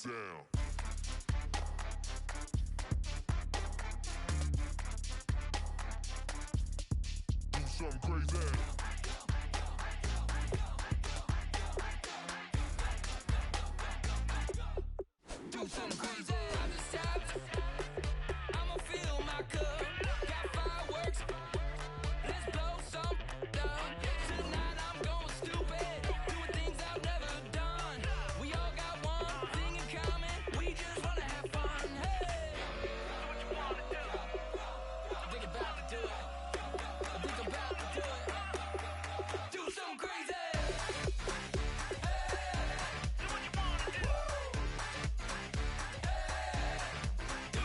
down. Do something crazy. Do something crazy. I just tapped. I'ma fill my cup. Got fireworks. Let's blow some up. Tonight I'm going stupid. Doing things I've never done. We all got one thing in common. We just wanna have fun. Hey, do what you wanna do. I think about to do it. I think I'm about to do it. Do something crazy. Do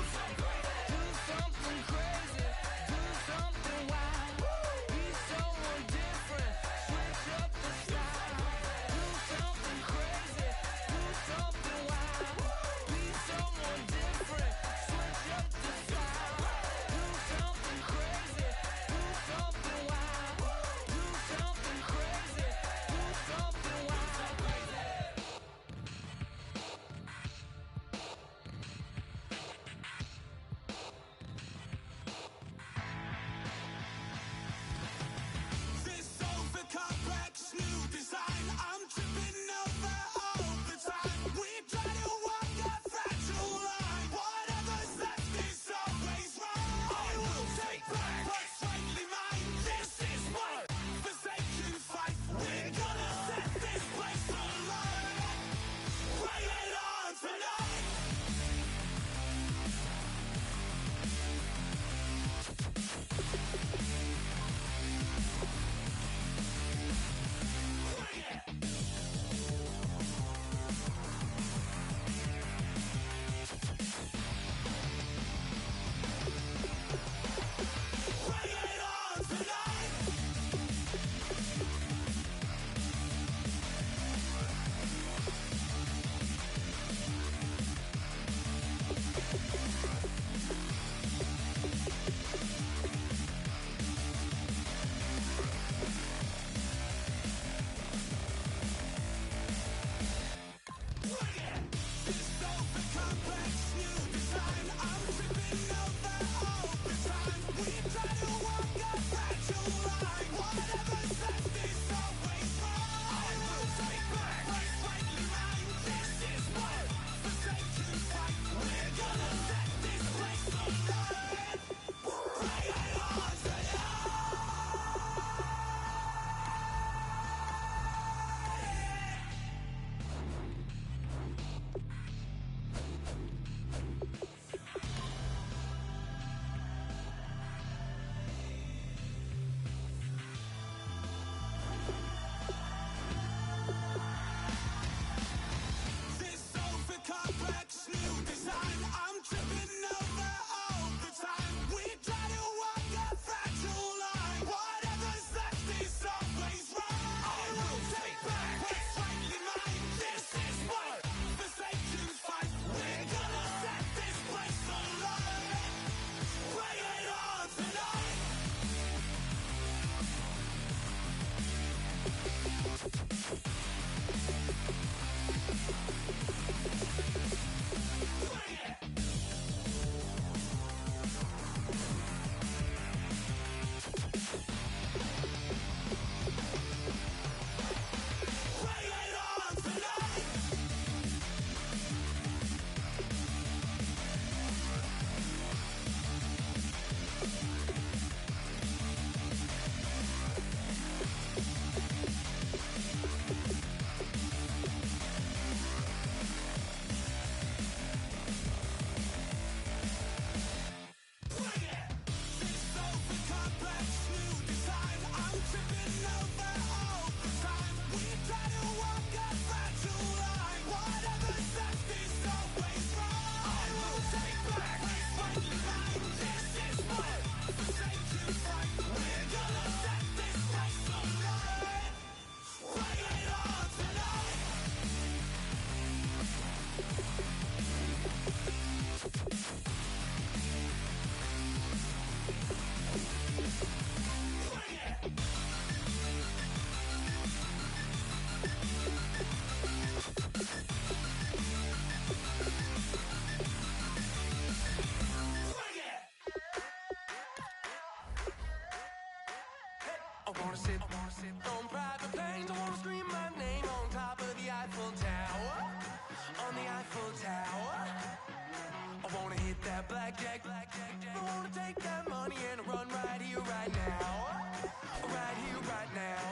wanna sit on private planes. I wanna scream my name on top of the Eiffel Tower. On the Eiffel Tower. I wanna hit that blackjack. I wanna take that money and run right here, right now. Right here, right now.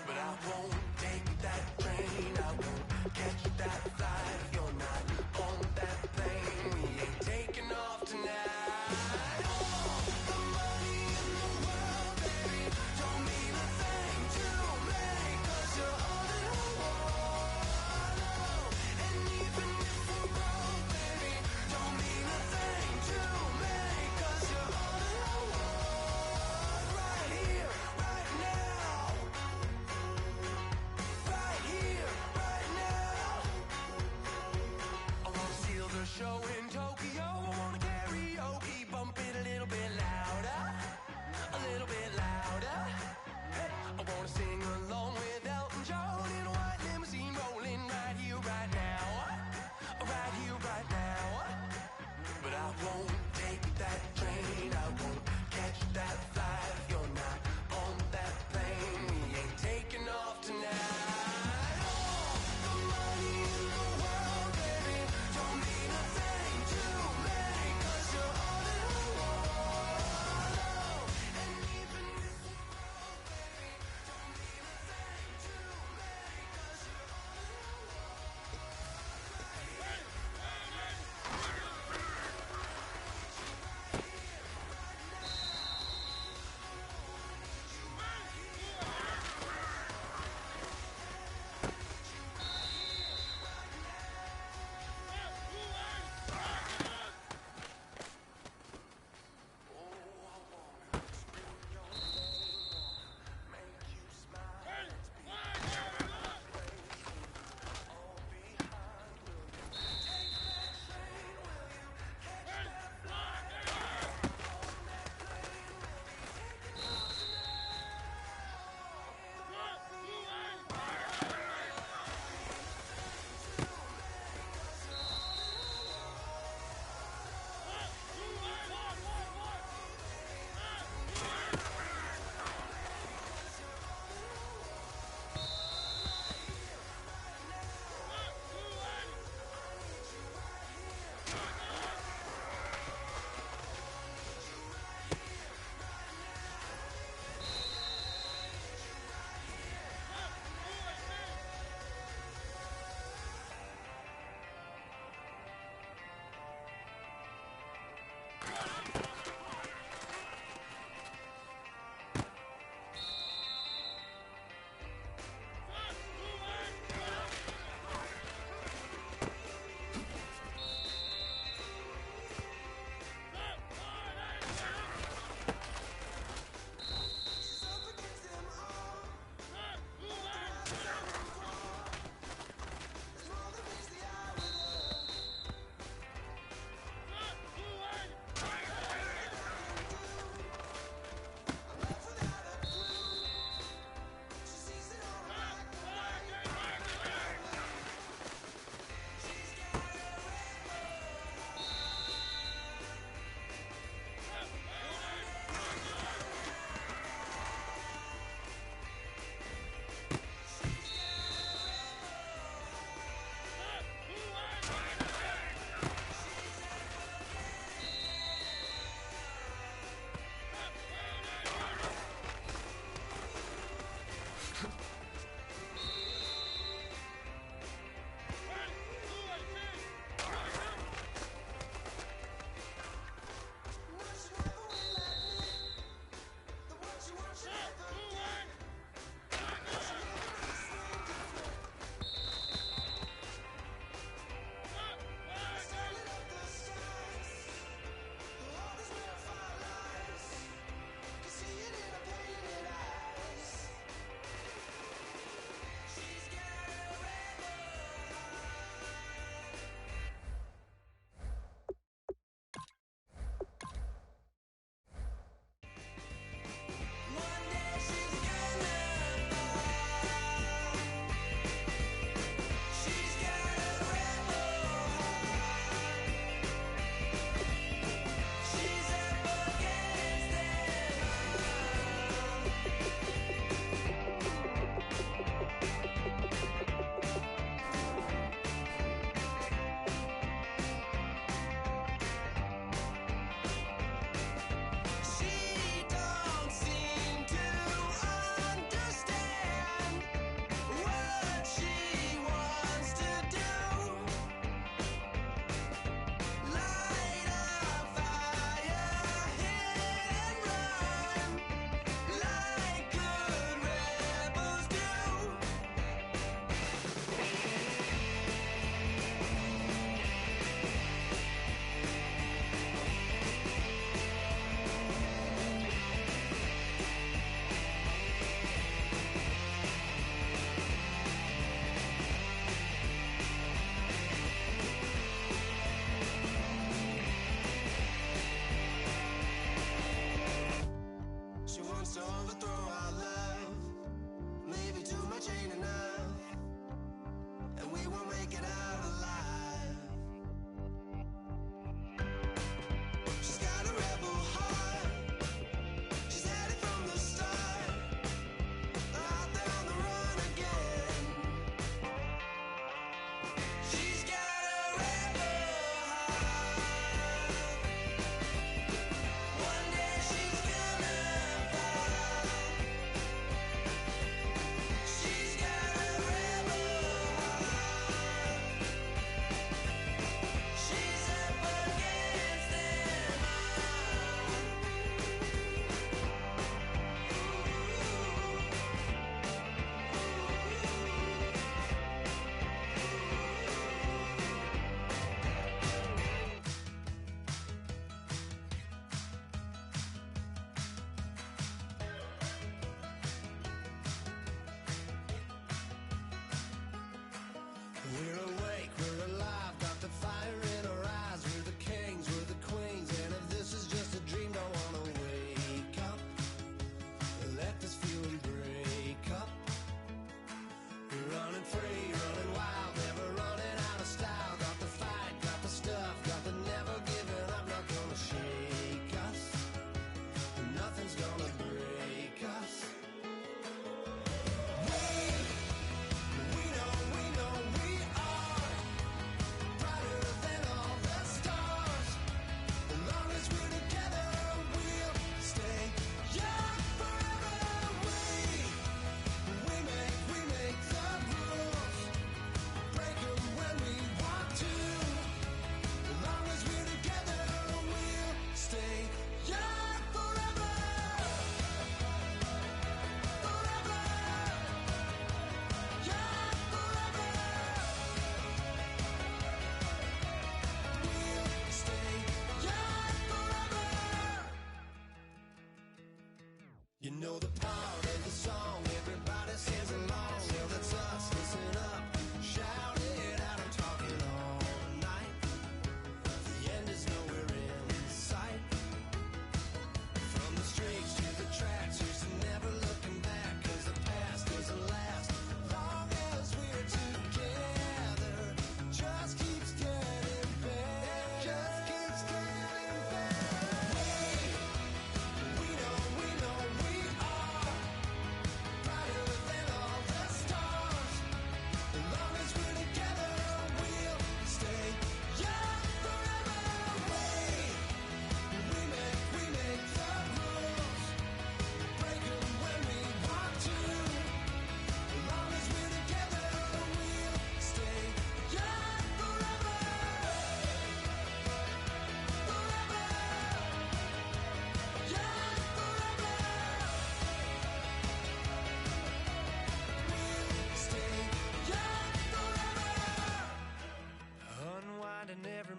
But I won't take that train. I won't catch that flight if you're not on that plane. We ain't taking off tonight. All the money in the world, baby, don't mean a thing.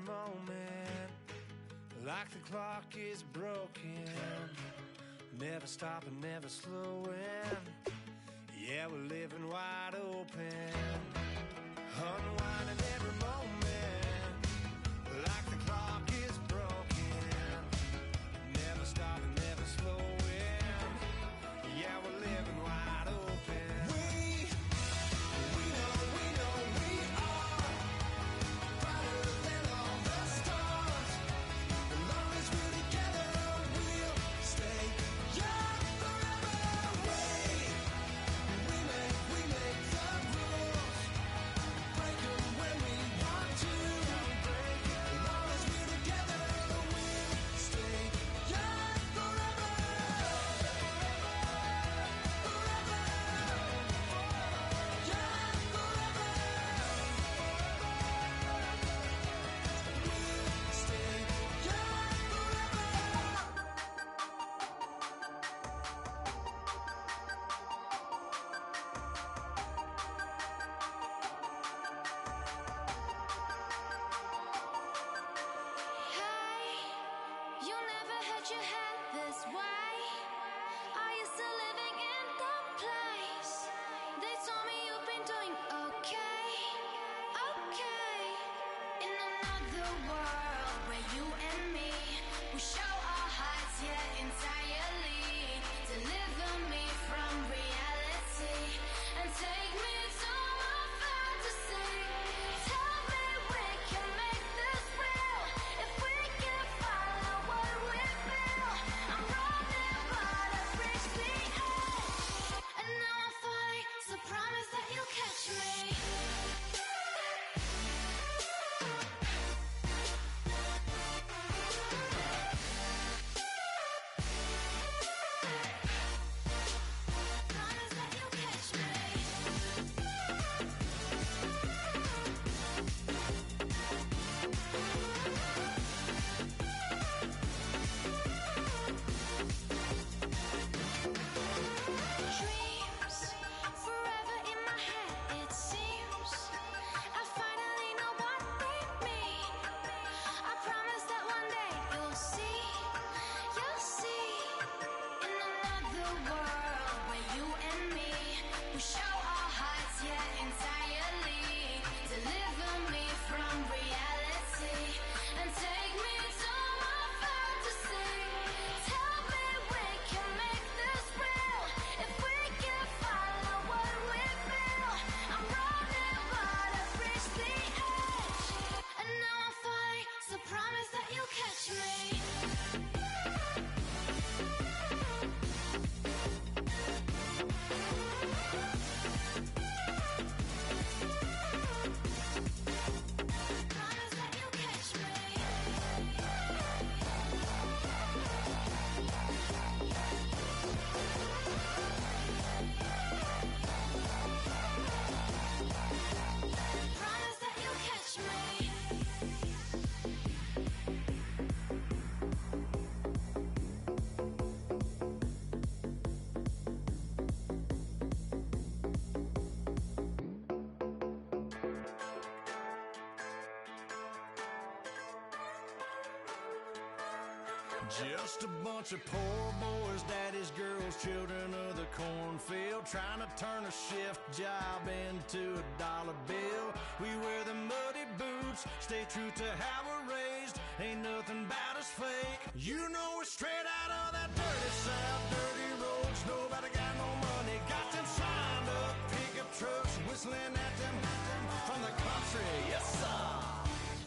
moment, like the clock is broken, never stopping, never slowing. Yeah, we're living wide open, unwinding every moment, like the clock is broken, never stopping, never slowing. Yeah, we're living wide open. We know we are brighter than all the stars. As long as we're together, we'll stay young forever. We make the rules, break them when we want to. As long as we're together, we'll stay young forever. Hey, you never had your head this way. Are you still living in the place? They told me you've been doing okay, okay. In another world where you and me, we show our hearts, yeah, entirely. Deliver me from reality and take me to my fantasy. Tell me we can make this real if we can follow what we feel. I'm running, but I've reached the edge, and now I'm falling. So promise that you'll catch me. Promise that you'll catch me. Dreams forever in my head, it seems. I finally know what they mean. I promise that one day you'll see. In another world where you and me, we show our hearts, yeah, entirely. Deliver me from reality and take me to my fantasy. Tell me we can make this real if we can follow what we feel. I'm running, but I've reached the edge, and now I'm falling. So promise that you'll catch me. Promise that you'll catch me. Promise that you'll catch me. Just a bunch of poor boys, daddy's girls, children of the cornfield, trying to turn a shift job into a dollar bill. We wear the muddy boots, stay true to how we're raised. Ain't nothing about us fake. You know we're straight out of that dirty south, dirty roads. Nobody got no money, got them signed up pickup trucks, whistling at them from the country. Yes, sir.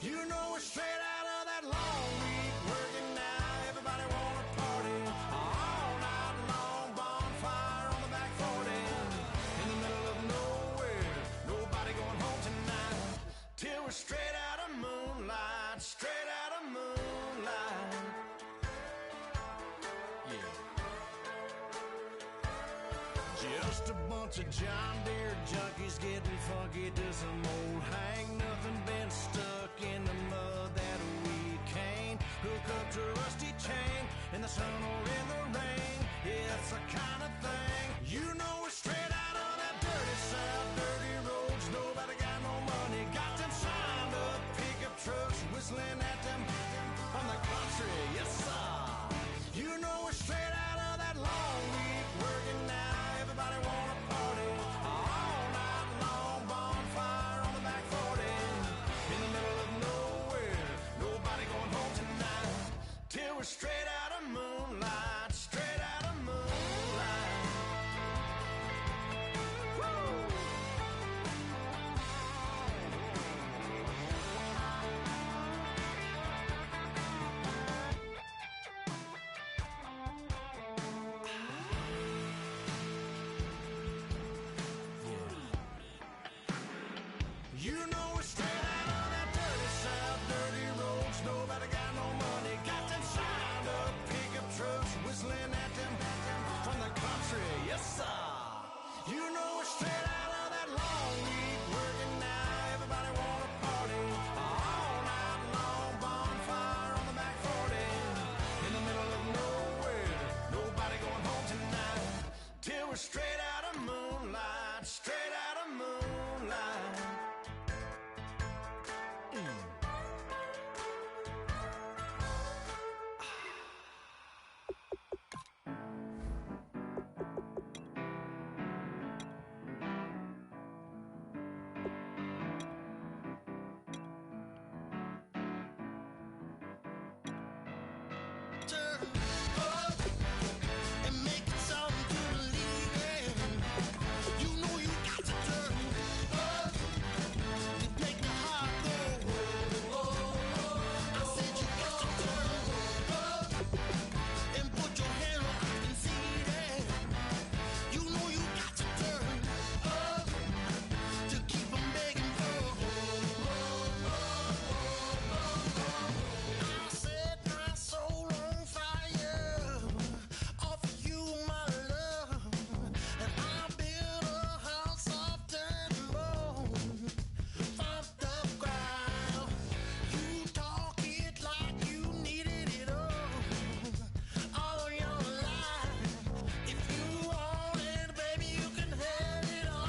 You know we're straight out of that long week working now. Everybody wanna party all night long. Bonfire on the back 40 in the middle of nowhere. Nobody going home tonight till we're straight out of moonlight. Straight out of moonlight. Yeah. Just a bunch of John Deere junkies getting funky to some old hang. Nothing been stuck in the mud that we can't hook up to a rusty chain in the sun or in the rain. Yeah, it's the kind of thing. You know we're straight out of that dirty south, dirty roads. Nobody got no money, got them signed up pickup trucks, whistling turn up and make it something to believe in. You know you got to turn up to make the heart go. I said you got to turn up and put your hand where I can see that. You know you got to turn up to keep 'em begging for. I set my soul on fire, offer you my love, and I build a house of dirt and bone, pumped up ground. You talk it like you needed it all your life. If you want it, baby, you can have it all.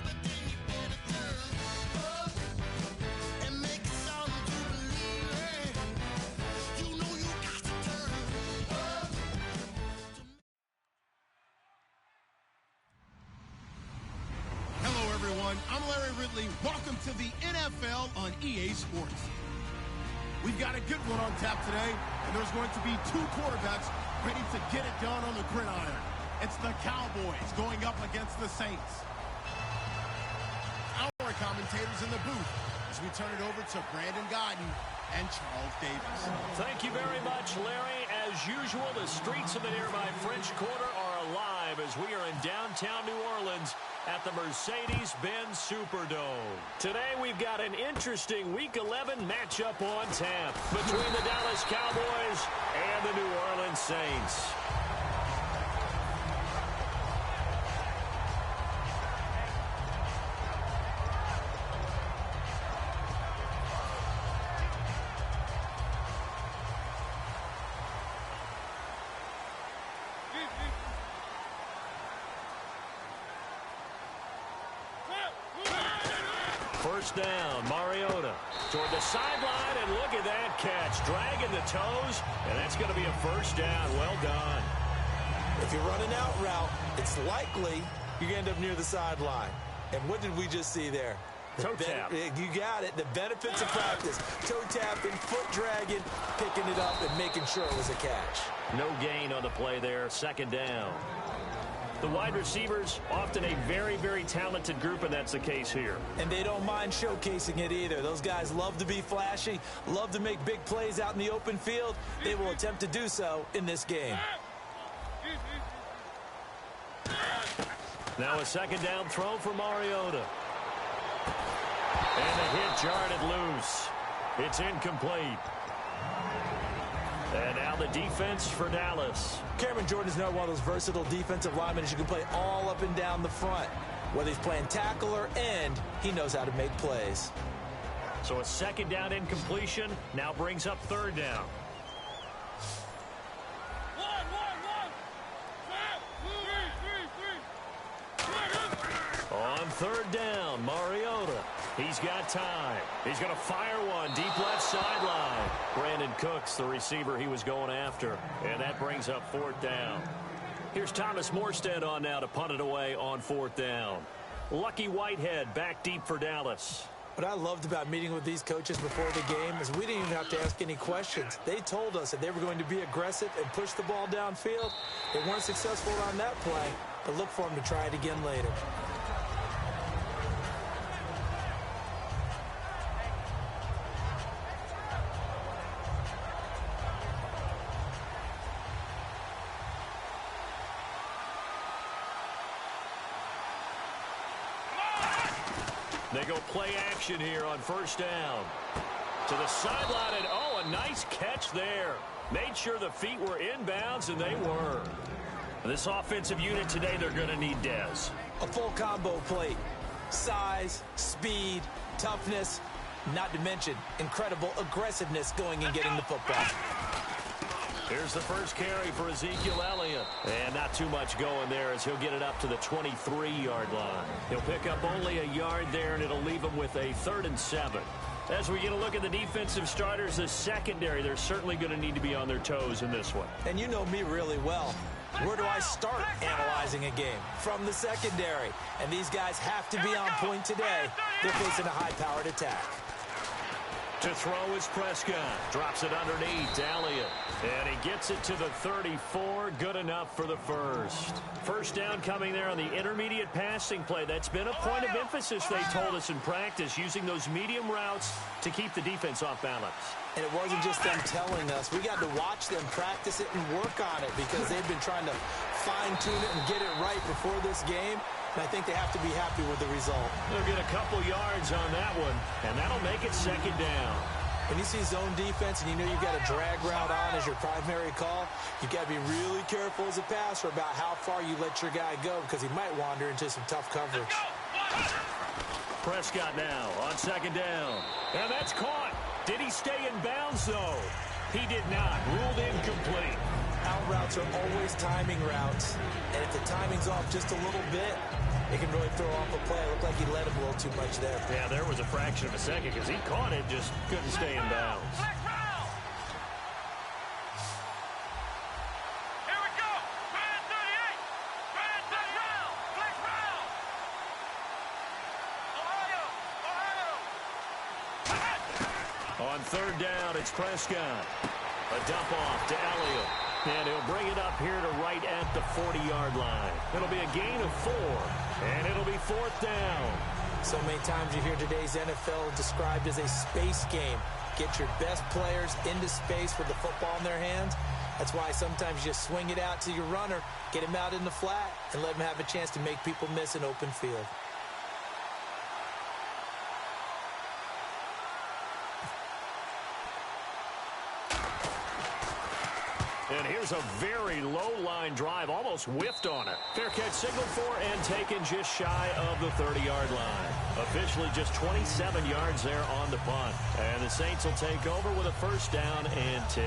But then you better turn up and make it something to believe in. You know you got to turn up. Hello, everyone. I'm Larry Ridley. Welcome to the NFL on EA Sports. We've got a good one on tap today, and there's going to be two quarterbacks ready to get it done on the gridiron. It's the Cowboys going up against the Saints. Our commentators in the booth as we turn it over to Brandon Godden and Charles Davis. Thank you very much, Larry. As usual, the streets of the nearby French Quarter are alive as we are in downtown New Orleans at the Mercedes-Benz Superdome. Today, we've got an interesting Week 11 matchup on tap between the Dallas Cowboys and the New Orleans Saints. First down, Mariota toward the sideline, and look at that catch. Dragging the toes, and that's going to be a first down. Well done. If you're running out route, it's likely you're going to end up near the sideline. And what did we just see there? Toe tap. You got it. The benefits of practice. Toe tapping, foot dragging, picking it up, and making sure it was a catch. No gain on the play there. Second down. The wide receivers, often a very, very talented group, and that's the case here. And they don't mind showcasing it either. Those guys love to be flashy, love to make big plays out in the open field. They will attempt to do so in this game. Now a second down throw for Mariota. And the hit jarred it loose. It's incomplete. And now the defense for Dallas. Cameron Jordan is now one of those versatile defensive linemen as you can play all up and down the front. Whether he's playing tackle or end, he knows how to make plays. So a second down incompletion now brings up third down. On third down, Mariota. He's got time. He's going to fire one deep left sideline. Brandon Cooks, the receiver he was going after. And that brings up fourth down. Here's Thomas Morstead on now to punt it away on fourth down. Lucky Whitehead back deep for Dallas. What I loved about meeting with these coaches before the game is we didn't even have to ask any questions. They told us that they were going to be aggressive and push the ball downfield. They weren't successful on that play, but look for them to try it again later. They go play action here on first down. To the sideline, and oh, a nice catch there. Made sure the feet were inbounds, and they were. This offensive unit today, they're going to need Dez. A full combo plate. Size, speed, toughness, not to mention incredible aggressiveness going and getting the football. Here's the first carry for Ezekiel Elliott. And not too much going there as he'll get it up to the 23-yard line. He'll pick up only a yard there, and it'll leave him with a 3rd and 7. As we get a look at the defensive starters, the secondary, they're certainly going to need to be on their toes in this one. And you know me really well. Where do I start analyzing a game? From the secondary. And these guys have to be on point today. They're facing a high-powered attack. To throw is Prescott. Drops it underneath to Elliott. And he gets it to the 34. Good enough for the first. First down coming there on the intermediate passing play. That's been a point of emphasis, they told us in practice, using those medium routes to keep the defense off balance. And it wasn't just them telling us. We got to watch them practice it and work on it because they've been trying to fine-tune it and get it right before this game. And I think they have to be happy with the result. They'll get a couple yards on that one, and that'll make it second down. When you see zone defense and you know you've got a drag route on as your primary call, you've got to be really careful as a passer about how far you let your guy go because he might wander into some tough coverage. Prescott now on second down. And that's caught. Did he stay in bounds, though? He did not. Ruled incomplete. Out routes are always timing routes. And if the timing's off just a little bit, it can really throw off a play. It looked like he let him a little too much there. Yeah, there was a fraction of a second because he caught it, just couldn't stay in bounds. Here we go. Brand 38. Brand 38. Black round. Ohio. On third down, it's Prescott. A dump off to Elliott. And he'll bring it up here to right at the 40-yard line. It'll be a gain of 4, and it'll be fourth down. So many times you hear today's NFL described as a space game. Get your best players into space with the football in their hands. That's why sometimes you just swing it out to your runner, get him out in the flat, and let him have a chance to make people miss an open field. And here's a very low-line drive, almost whiffed on it. Fair catch signaled for and taken just shy of the 30-yard line. Officially just 27 yards there on the punt. And the Saints will take over with a first down and 10.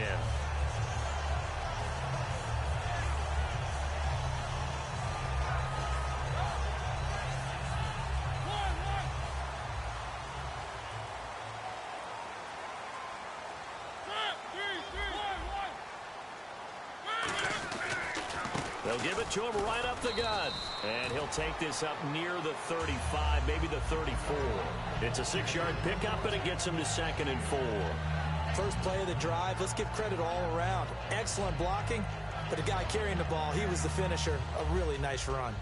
They'll give it to him right up the gut. And he'll take this up near the 35, maybe the 34. It's a 6-yard pickup, and it gets him to 2nd and 4. First play of the drive, let's give credit all around. Excellent blocking, but the guy carrying the ball, he was the finisher. A really nice run.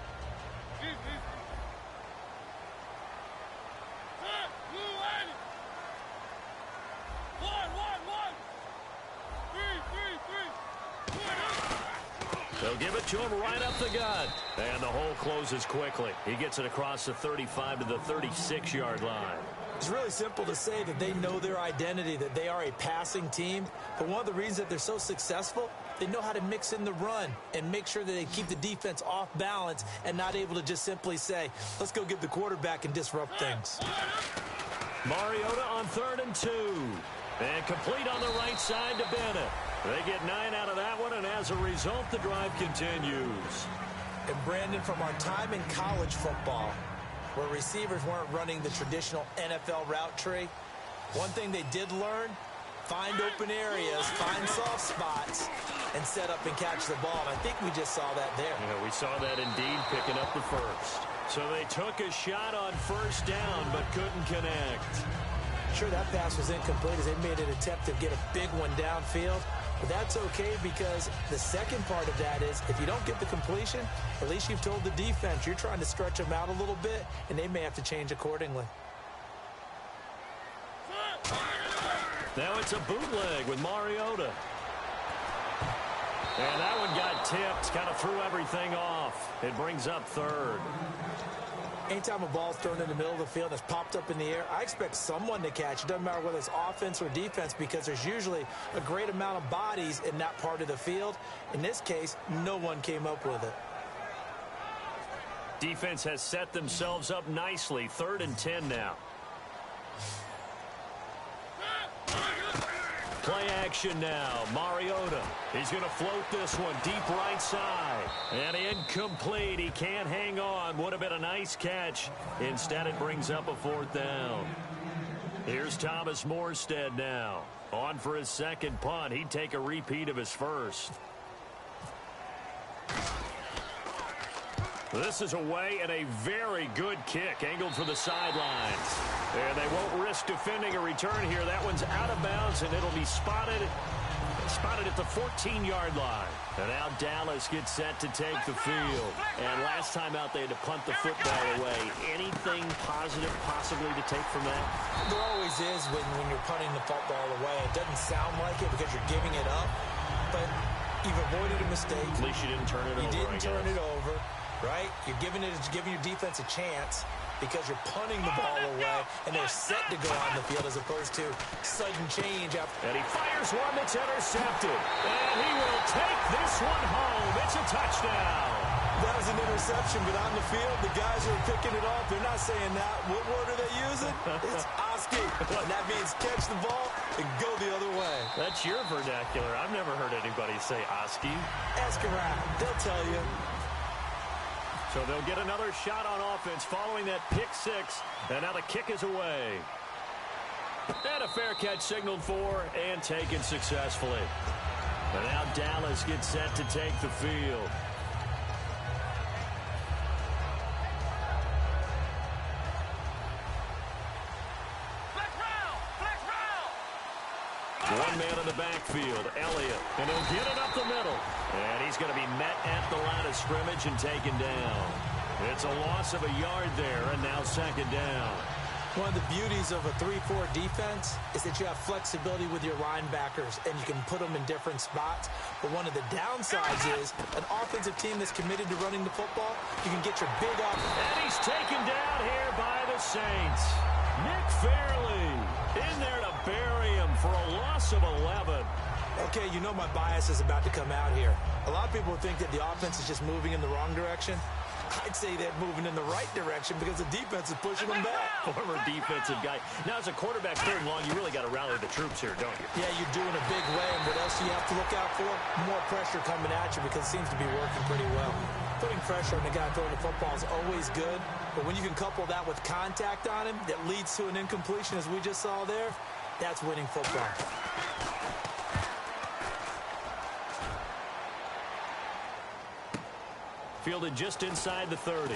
They'll give it to him right up the gut. And the hole closes quickly. He gets it across the 35 to the 36-yard line. It's really simple to say that they know their identity, that they are a passing team. But one of the reasons that they're so successful, they know how to mix in the run and make sure that they keep the defense off balance and not able to just simply say, let's go get the quarterback and disrupt things. Mariota on 3rd and 2. And complete on the right side to Bennett. They get 9 out of that one, and as a result, the drive continues. And Brandon, from our time in college football, where receivers weren't running the traditional NFL route tree, one thing they did learn, find open areas, find soft spots, and set up and catch the ball. And I think we just saw that there. Yeah, we saw that indeed, picking up the first. So they took a shot on first down, but couldn't connect. Sure, that pass was incomplete as they made an attempt to get a big one downfield. But that's okay because the second part of that is if you don't get the completion, at least you've told the defense you're trying to stretch them out a little bit, and they may have to change accordingly. Now it's a bootleg with Mariota. And that one got tipped, kind of threw everything off. It brings up 3rd. Anytime a ball's thrown in the middle of the field and it's popped up in the air, I expect someone to catch. It doesn't matter whether it's offense or defense because there's usually a great amount of bodies in that part of the field. In this case, no one came up with it. Defense has set themselves up nicely. 3rd and 10 now. Play action now. Mariota. He's going to float this one deep right side. And incomplete. He can't hang on. Would have been a nice catch. Instead, it brings up a 4th down. Here's Thomas Morstead now. On for his second punt. He'd take a repeat of his first. This is away and a very good kick, angled for the sidelines. And they won't risk defending a return here. That one's out of bounds, and it'll be spotted at the 14-yard line. And now Dallas gets set to take the field. And last time out, they had to punt the football away. Anything positive possibly to take from that? There always is when you're punting the football away. It doesn't sound like it because you're giving it up, but you've avoided a mistake. At least you didn't turn it over. You didn't turn it over, right? You're giving your defense a chance because you're punting the ball away, and they're set to go on the field as opposed to sudden change. And he fires one that's intercepted. And he will take this one home. It's a touchdown. That was an interception, but on the field, the guys who are picking it off, they're not saying that. What word are they using? It's Oski. And that means catch the ball and go the other way. That's your vernacular. I've never heard anybody say Oski. Ask around. They'll tell you. So they'll get another shot on offense following that pick six. And now the kick is away. And a fair catch signaled for and taken successfully. And now Dallas gets set to take the field. One man in the backfield, Elliott, and he'll get it up the middle. And he's going to be met at the line of scrimmage and taken down. It's a loss of a yard there, and now second down. One of the beauties of a 3-4 defense is that you have flexibility with your linebackers, and you can put them in different spots. But one of the downsides is an offensive team that's committed to running the football, you can get your big up. And he's taken down here by the Saints. Nick Fairley in there to bury him for a loss of 11. Okay, you know my bias is about to come out here. A lot of people think that the offense is just moving in the wrong direction. I'd say they're moving in the right direction because the defense is pushing them back. Former defensive guy. Now, as a quarterback third and long, you really got to rally the troops here, don't you? Yeah, you do in a big way. And what else do you have to look out for? More pressure coming at you because it seems to be working pretty well. Putting pressure on the guy throwing the football is always good. But when you can couple that with contact on him that leads to an incompletion, as we just saw there, that's winning football. Fielded just inside the 30.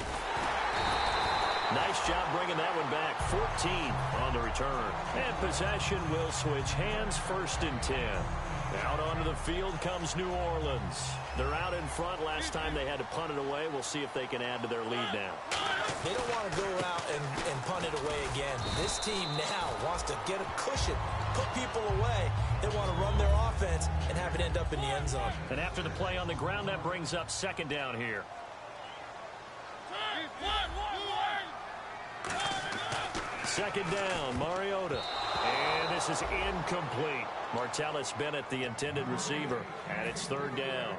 Nice job bringing that one back. 14 on the return. And possession will switch hands, 1st and 10. Out onto the field comes New Orleans. They're out in front. Last time they had to punt it away. We'll see if they can add to their lead now. They don't want to go out and punt it away again. This team now wants to get a cushion, put people away. They want to run their offense and have it end up in the end zone. And after the play on the ground, that brings up second down here. Second down, Mariota. And this is incomplete. Martellus Bennett, the intended receiver, and it's third down.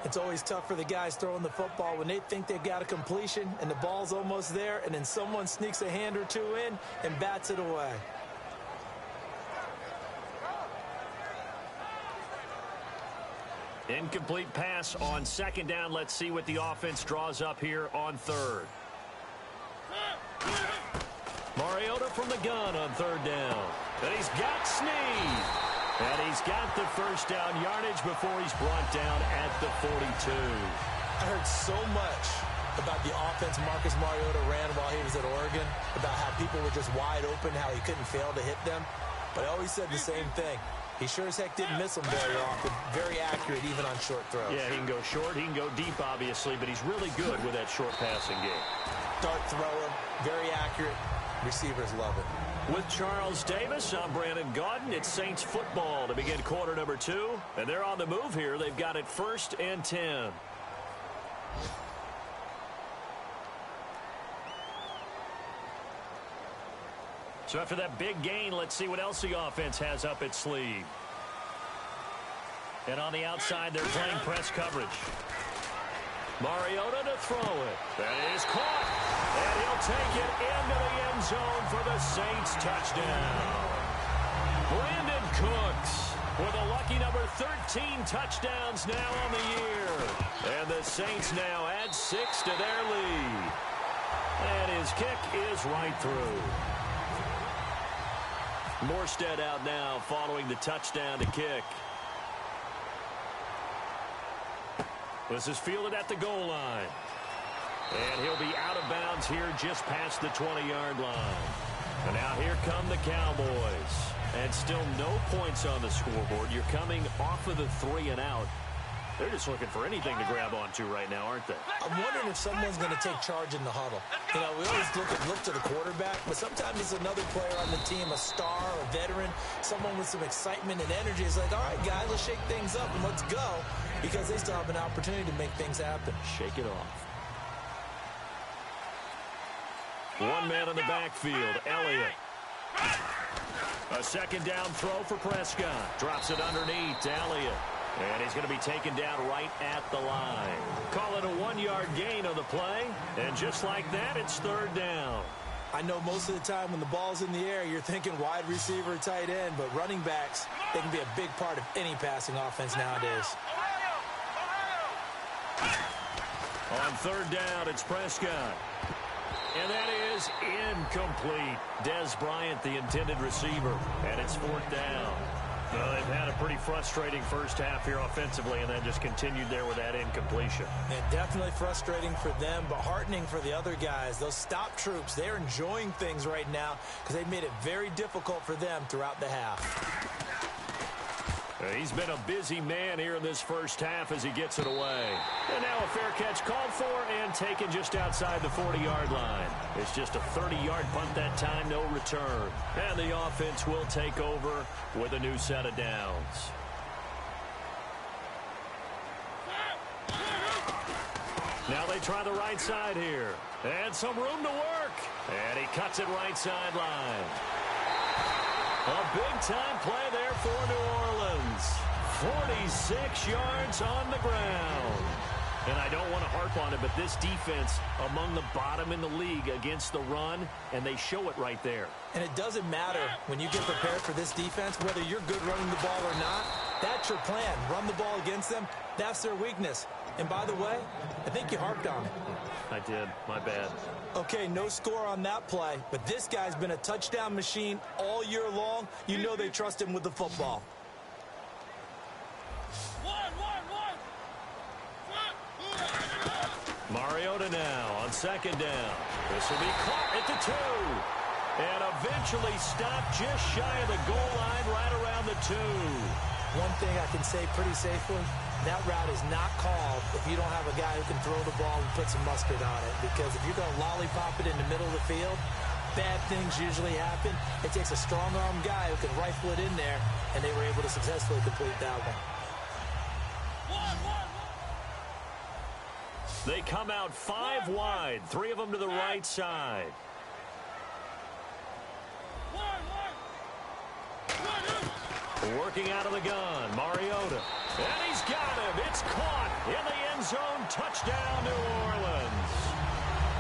It's always tough for the guys throwing the football when they think they've got a completion and the ball's almost there, and then someone sneaks a hand or two in and bats it away. Incomplete pass on second down. Let's see what the offense draws up here on third. Mariota from the gun on third down. And he's got Snead. And he's got the first down yardage before he's brought down at the 42. I heard so much about the offense Marcus Mariota ran while he was at Oregon, about how people were just wide open, how he couldn't fail to hit them. But I always said the same thing. He sure as heck didn't miss them very often. Very accurate even on short throws. Yeah, he can go short. He can go deep, obviously, but he's really good with that short passing game. Dart thrower, very accurate. Receivers love it. With Charles Davis, I'm Brandon Gaudin. It's Saints football to begin quarter number 2. And they're on the move here. They've got it 1st and 10. So after that big gain, let's see what else the offense has up its sleeve. And on the outside, they're playing press coverage. Mariota to throw it. That is caught. And he'll take it into the end zone for the Saints touchdown. Brandon Cooks with a lucky number 13 touchdowns now on the year. And the Saints now add 6 to their lead. And his kick is right through. Morstead out now following the touchdown to kick. This is fielded at the goal line. And he'll be out of bounds here just past the 20-yard line. And now here come the Cowboys. And still no points on the scoreboard. You're coming off of the 3 and out. They're just looking for anything to grab onto right now, aren't they? I'm wondering if someone's going to take charge in the huddle. You know, we always look to the quarterback, but sometimes it's another player on the team, a star, a veteran, someone with some excitement and energy. It's like, all right, guys, let's shake things up and let's go, because they still have an opportunity to make things happen. Shake it off. One man in the backfield, Elliott. A second down throw for Prescott. Drops it underneath to Elliott. And he's going to be taken down right at the line. Call it a 1-yard gain on the play. And just like that, it's third down. I know most of the time when the ball's in the air, you're thinking wide receiver, tight end, but running backs, they can be a big part of any passing offense nowadays. On third down, it's Prescott. And that is incomplete. Dez Bryant, the intended receiver. And it's fourth down. Well, they've had a pretty frustrating first half here offensively, and then just continued there with that incompletion. And definitely frustrating for them, but heartening for the other guys. Those stop troops, they're enjoying things right now because they've made it very difficult for them throughout the half. He's been a busy man here in this first half as he gets it away. And now a fair catch called for and taken just outside the 40-yard line. It's just a 30-yard punt that time, no return. And the offense will take over with a new set of downs. Now they try the right side here. And some room to work. And he cuts it right sideline. A big-time play there for New Orleans. 46 yards on the ground. And I don't want to harp on it, but this defense among the bottom in the league against the run, and they show it right there. And it doesn't matter when you get prepared for this defense, whether you're good running the ball or not, that's your plan. Run the ball against them. That's their weakness. And by the way, I think you harped on it. I did. My bad. Okay, no score on that play, but this guy's been a touchdown machine all year long. You know they trust him with the football. Mariota now on second down. This will be caught at the 2. And eventually stopped just shy of the goal line right around the 2. One thing I can say pretty safely, that route is not called if you don't have a guy who can throw the ball and put some mustard on it. Because if you're going to lollipop it in the middle of the field, bad things usually happen. It takes a strong-arm guy who can rifle it in there, and they were able to successfully complete that one. They come out 5 wide, 3 of them to the right side. Working out of the gun, Mariota. And he's got him. It's caught in the end zone. Touchdown, New Orleans.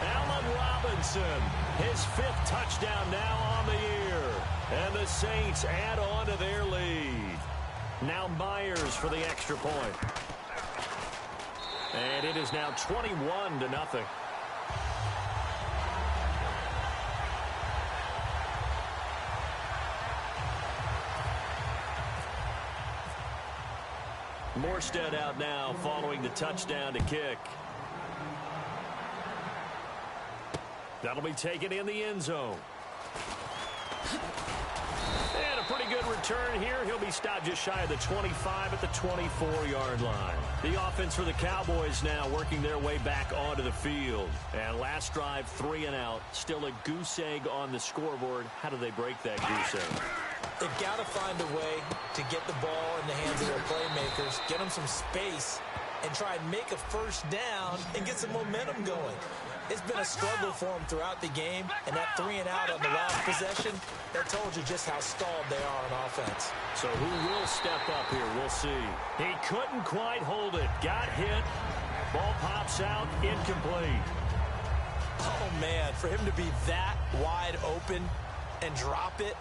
Allen Robinson, his 5th touchdown now on the year. And the Saints add on to their lead. Now Myers for the extra point. And it is now 21-0. Morstead out now following the touchdown to kick. That'll be taken in the end zone. And a pretty good return here. He'll be stopped just shy of the 25 at the 24-yard line. The offense for the Cowboys now working their way back onto the field. And last drive, 3 and out. Still a goose egg on the scoreboard. How do they break that goose egg? They've got to find a way to get the ball in the hands of their playmakers, get them some space, and try and make a first down and get some momentum going. It's been a struggle for them throughout the game, and that 3 and out on the last possession, that told you just how stalled they are on offense. So who will step up here? We'll see. He couldn't quite hold it. Got hit. Ball pops out. Incomplete. Oh, man, for him to be that wide open and drop it,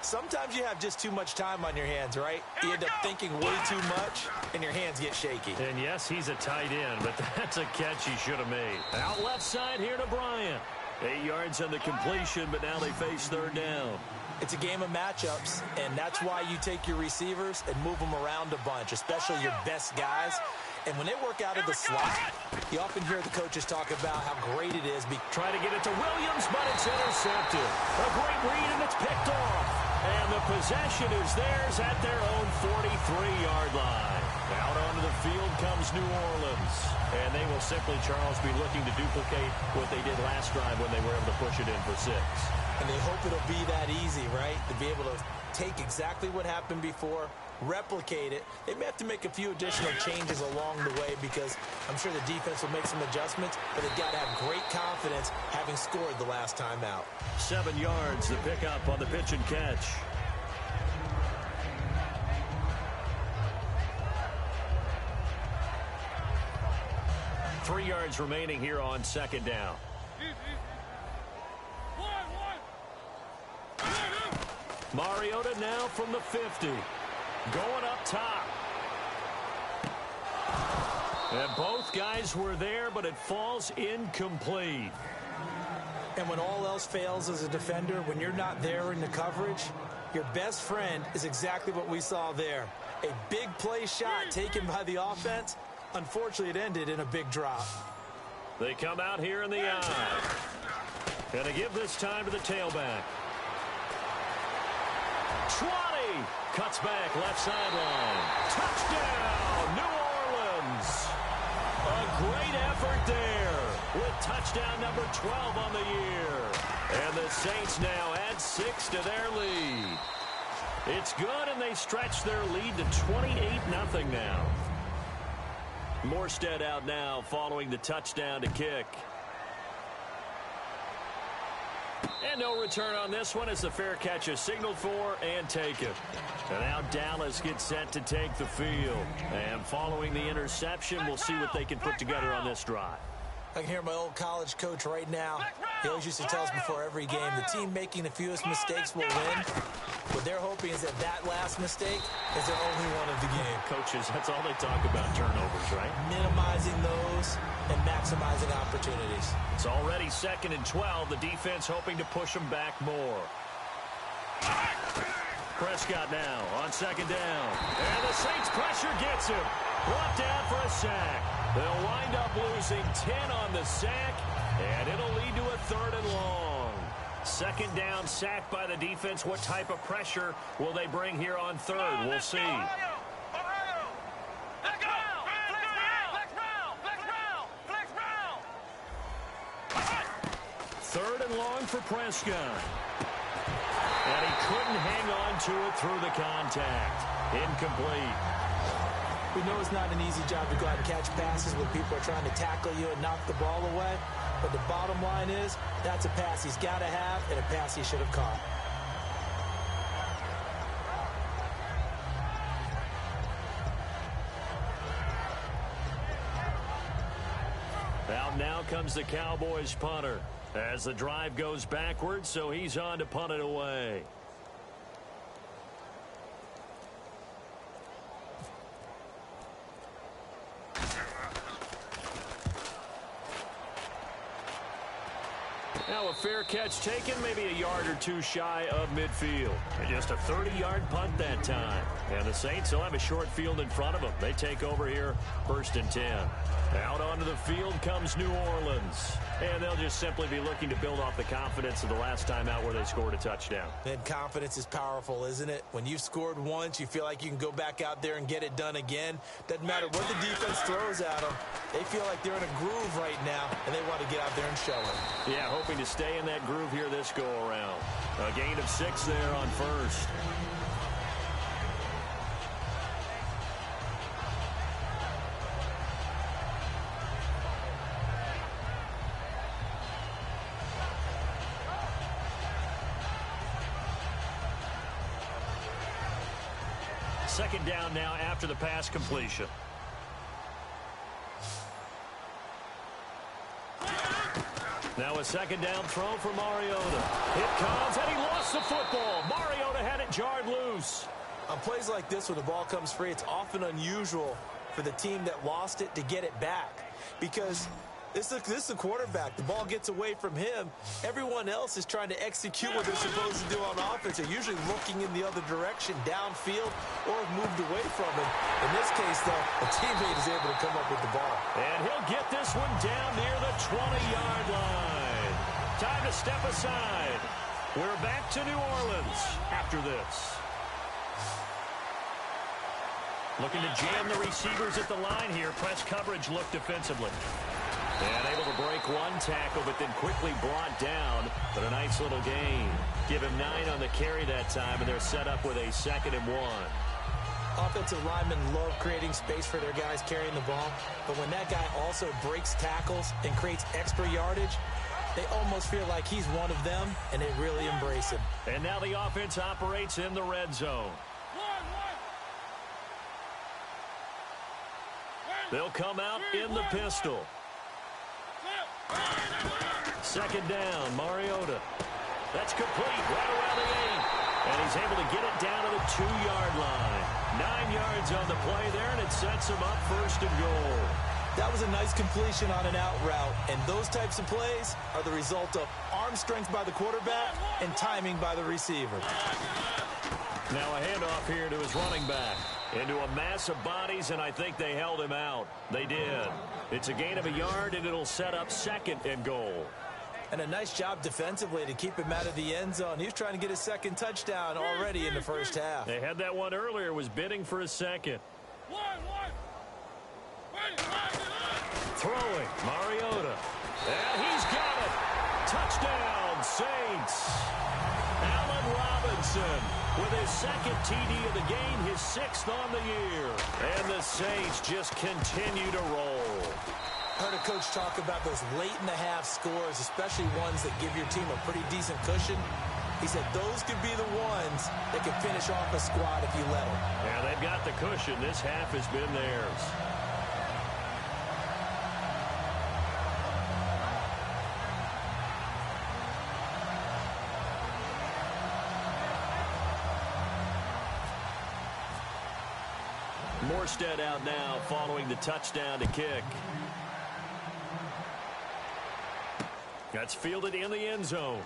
sometimes you have just too much time on your hands, right? You end up thinking way too much, and your hands get shaky. And yes, he's a tight end, but that's a catch he should have made. Out left side here to Bryant. 8 yards on the completion, but now they face third down. It's a game of matchups, and that's why you take your receivers and move them around a bunch, especially your best guys. And when they work out of the slot, you often hear the coaches talk about how great it is. Try to get it to Williams, but it's intercepted. A great read, and it's picked off. And the possession is theirs at their own 43-yard line. Out onto the field comes New Orleans. And they will simply, Charles, be looking to duplicate what they did last drive when they were able to push it in for 6. And they hope it'll be that easy, right? To be able to take exactly what happened before, replicate it. They may have to make a few additional changes along the way because I'm sure the defense will make some adjustments, but they've got to have great confidence having scored the last time out. 7 yards, the pickup on the pitch and catch. Three yards remaining here on second down. Mariota now from the 50. Going up top. And both guys were there, but it falls incomplete. And when all else fails as a defender, when you're not there in the coverage, your best friend is exactly what we saw there. A big play shot taken by the offense. Unfortunately, it ended in a big drop. They come out here in the eye. And they give this time to the tailback. 20. Cuts back, left sideline. Touchdown, New Orleans. A great effort there with touchdown number 12 on the year. And the Saints now add 6 to their lead. It's good, and they stretch their lead to 28-0 now. Morstead out now following the touchdown to kick. And no return on this one as the fair catch is signaled for and taken. And now Dallas gets set to take the field. And following the interception, we'll see what they can put together on this drive. I can hear my old college coach right now. He always used to tell us before every game, the team making the fewest mistakes will win. What they're hoping is that that last mistake is their only one of the game. Coaches, that's all they talk about, turnovers, right? Minimizing those and maximizing opportunities. It's already 2nd and 12. The defense hoping to push them back more. Prescott now on 2nd down. And the Saints pressure gets him. Brought down for a sack. They'll wind up losing 10 on the sack, and it'll lead to a 3rd and long. 2nd down, sack by the defense. What type of pressure will they bring here on 3rd? We'll see. 3rd and long for Prescott. And he couldn't hang on to it through the contact. Incomplete. We know it's not an easy job to go out and catch passes when people are trying to tackle you and knock the ball away. But the bottom line is, that's a pass he's got to have and a pass he should have caught. Out now comes the Cowboys punter as the drive goes backwards, so he's on to punt it away. Now a fair catch taken, maybe a yard or two shy of midfield. And just a 30-yard punt that time. And the Saints will have a short field in front of them. They take over here, 1st and 10. Out onto the field comes New Orleans. And they'll just simply be looking to build off the confidence of the last time out where they scored a touchdown. And confidence is powerful, isn't it? When you've scored once, you feel like you can go back out there and get it done again. Doesn't matter what the defense throws at them. They feel like they're in a groove right now, and they want to get out there and show it. Yeah, hoping to stay in that groove here this go-around. A gain of 6 there on 1st. Second down now after the pass completion. Now a 2nd down throw for Mariota. It comes, and he lost the football. Mariota had it jarred loose. On plays like this, when the ball comes free, it's often unusual for the team that lost it to get it back. Because This is the quarterback. The ball gets away from him. Everyone else is trying to execute what they're supposed to do on offense. They're usually looking in the other direction, downfield, or have moved away from him. In this case, though, a teammate is able to come up with the ball. And he'll get this one down near the 20-yard line. Time to step aside. We're back to New Orleans after this. Looking to jam the receivers at the line here. Press coverage look defensively. And able to break one tackle, but then quickly brought down. But a nice little gain. Give him 9 on the carry that time, and they're set up with a 2nd and 1. Offensive linemen love creating space for their guys carrying the ball. But when that guy also breaks tackles and creates extra yardage, they almost feel like he's one of them, and they really embrace him. And now the offense operates in the red zone. They'll come out in the pistol. 2nd down, Mariota. That's complete right around the 8. And he's able to get it down to the 2-yard line. 9 yards on the play there, and it sets him up 1st and goal. That was a nice completion on an out route, and those types of plays are the result of arm strength by the quarterback and timing by the receiver. Now a handoff here to his running back. Into a mass of bodies, and I think they held him out. They did. It's a gain of a yard, and it'll set up 2nd and goal. And a nice job defensively to keep him out of the end zone. He was trying to get his 2nd touchdown already in the first half. They had that one earlier, was bidding for a 2nd. Throwing, Mariota. And he's got it. Touchdown, Saints. Allen Robinson with his 2nd TD of the game, his 6th on the year. And the Saints just continue to roll. Heard a coach talk about those late-in-the-half scores, especially ones that give your team a pretty decent cushion. He said those could be the ones that can finish off a squad if you let them. Yeah, they've got the cushion. This half has been theirs. Morstead out now following the touchdown to kick. That's fielded in the end zone.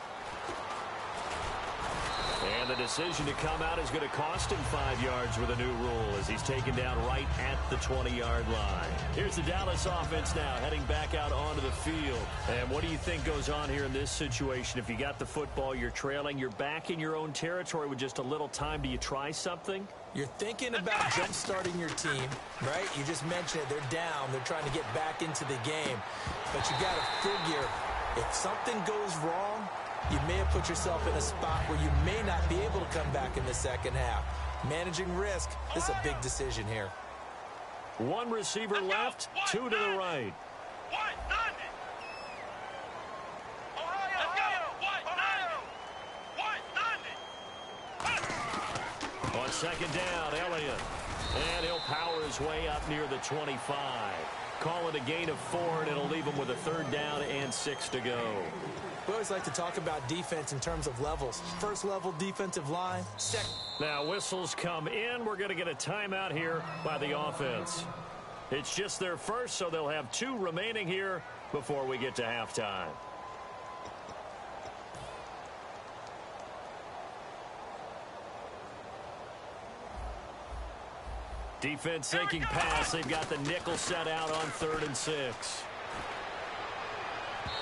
And the decision to come out is going to cost him 5 yards with a new rule as he's taken down right at the 20-yard line. Here's the Dallas offense now heading back out onto the field. And what do you think goes on here in this situation? If you got the football, you're trailing, you're back in your own territory with just a little time. Do you try something? You're thinking about jump-starting your team, right? You just mentioned it. They're down. They're trying to get back into the game. But you got to figure if something goes wrong, you may have put yourself in a spot where you may not be able to come back in the second half. Managing risk, this is a big decision here. One receiver left, 2 to the right. On 2nd down, Elliott. And he'll power his way up near the 25. Call it a gain of 4, and it'll leave him with a 3rd down and 6 to go. We always like to talk about defense in terms of levels. First level defensive line. Now whistles come in. We're going to get a timeout here by the offense. It's just their first, so they'll have 2 remaining here before we get to halftime. Defense thinking pass. They've got the nickel set out on 3rd and 6.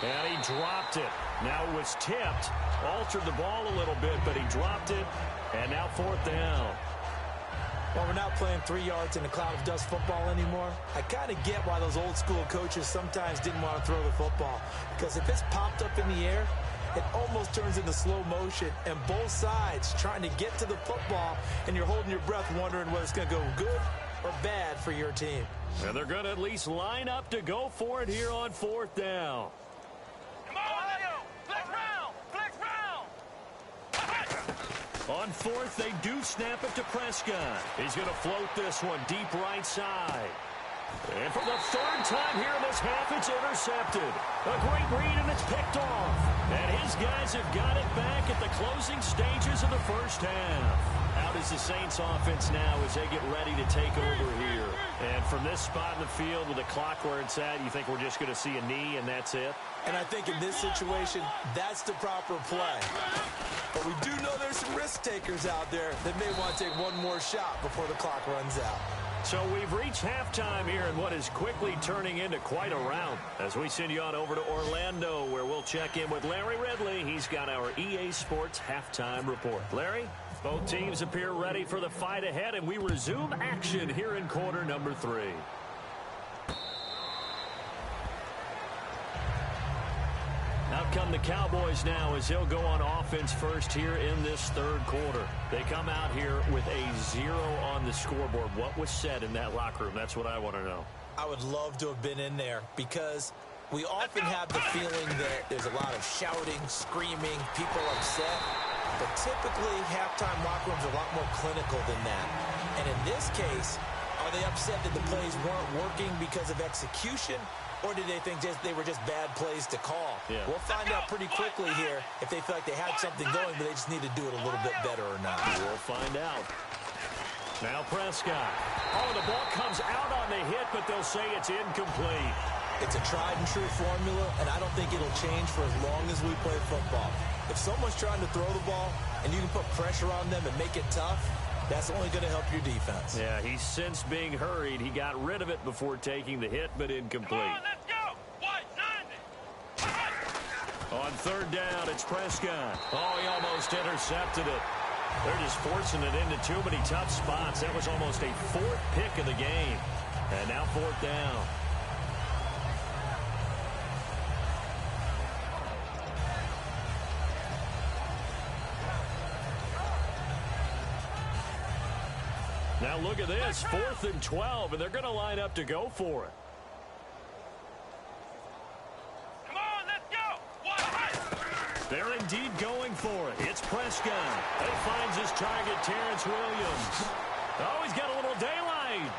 And he dropped it. Now it was tipped. Altered the ball a little bit, but he dropped it. And now 4th down. Well, we're not playing 3 yards in a cloud of dust football anymore. I kind of get why those old school coaches sometimes didn't want to throw the football. Because if it's popped up in the air, it almost turns into slow motion. And both sides trying to get to the football, and you're holding your breath wondering whether it's going to go good or bad for your team. And they're going to at least line up to go for it here on 4th down. On 4th, they do snap it to Prescott. He's going to float this one deep right side. And for the 3rd time here in this half, it's intercepted. A great read, and it's picked off. And his guys have got it back at the closing stages of the first half. Out is the Saints offense now as they get ready to take over here. And from this spot in the field with the clock where it's at, you think we're just going to see a knee and that's it? And I think in this situation, that's the proper play. But we do know there's some risk takers out there that may want to take one more shot before the clock runs out. So we've reached halftime here in what is quickly turning into quite a round as we send you on over to Orlando where we'll check in with Larry Ridley. He's got our EA Sports halftime report. Larry, both teams appear ready for the fight ahead, and we resume action here in quarter number 3. Out come the Cowboys now as they'll go on offense first here in this third quarter. They come out here with a 0 on the scoreboard. What was said in that locker room? That's what I want to know. I would love to have been in there because we often have the feeling that there's a lot of shouting, screaming, people upset. But typically, halftime locker rooms are a lot more clinical than that. And in this case, are they upset that the plays weren't working because of execution? Or did they think they were just bad plays to call? Yeah. We'll find out pretty quickly here if they feel like they had something going, but they just need to do it a little bit better or not. We'll find out. Now Prescott. Oh, the ball comes out on the hit, but they'll say it's incomplete. It's a tried-and-true formula, and I don't think it'll change for as long as we play football. If someone's trying to throw the ball and you can put pressure on them and make it tough, that's only going to help your defense. Yeah, he's since being hurried. He got rid of it before taking the hit, but incomplete. Come on, let's go. 190. On third down, it's Prescott. Oh, he almost intercepted it. They're just forcing it into too many tough spots. That was almost a 4th pick of the game. And now 4th down. Now look at this, 4th and 12, and they're going to line up to go for it. Come on, let's go. They're indeed going for it. It's Prescott. He finds his target, Terrence Williams. Oh, he's got a little daylight.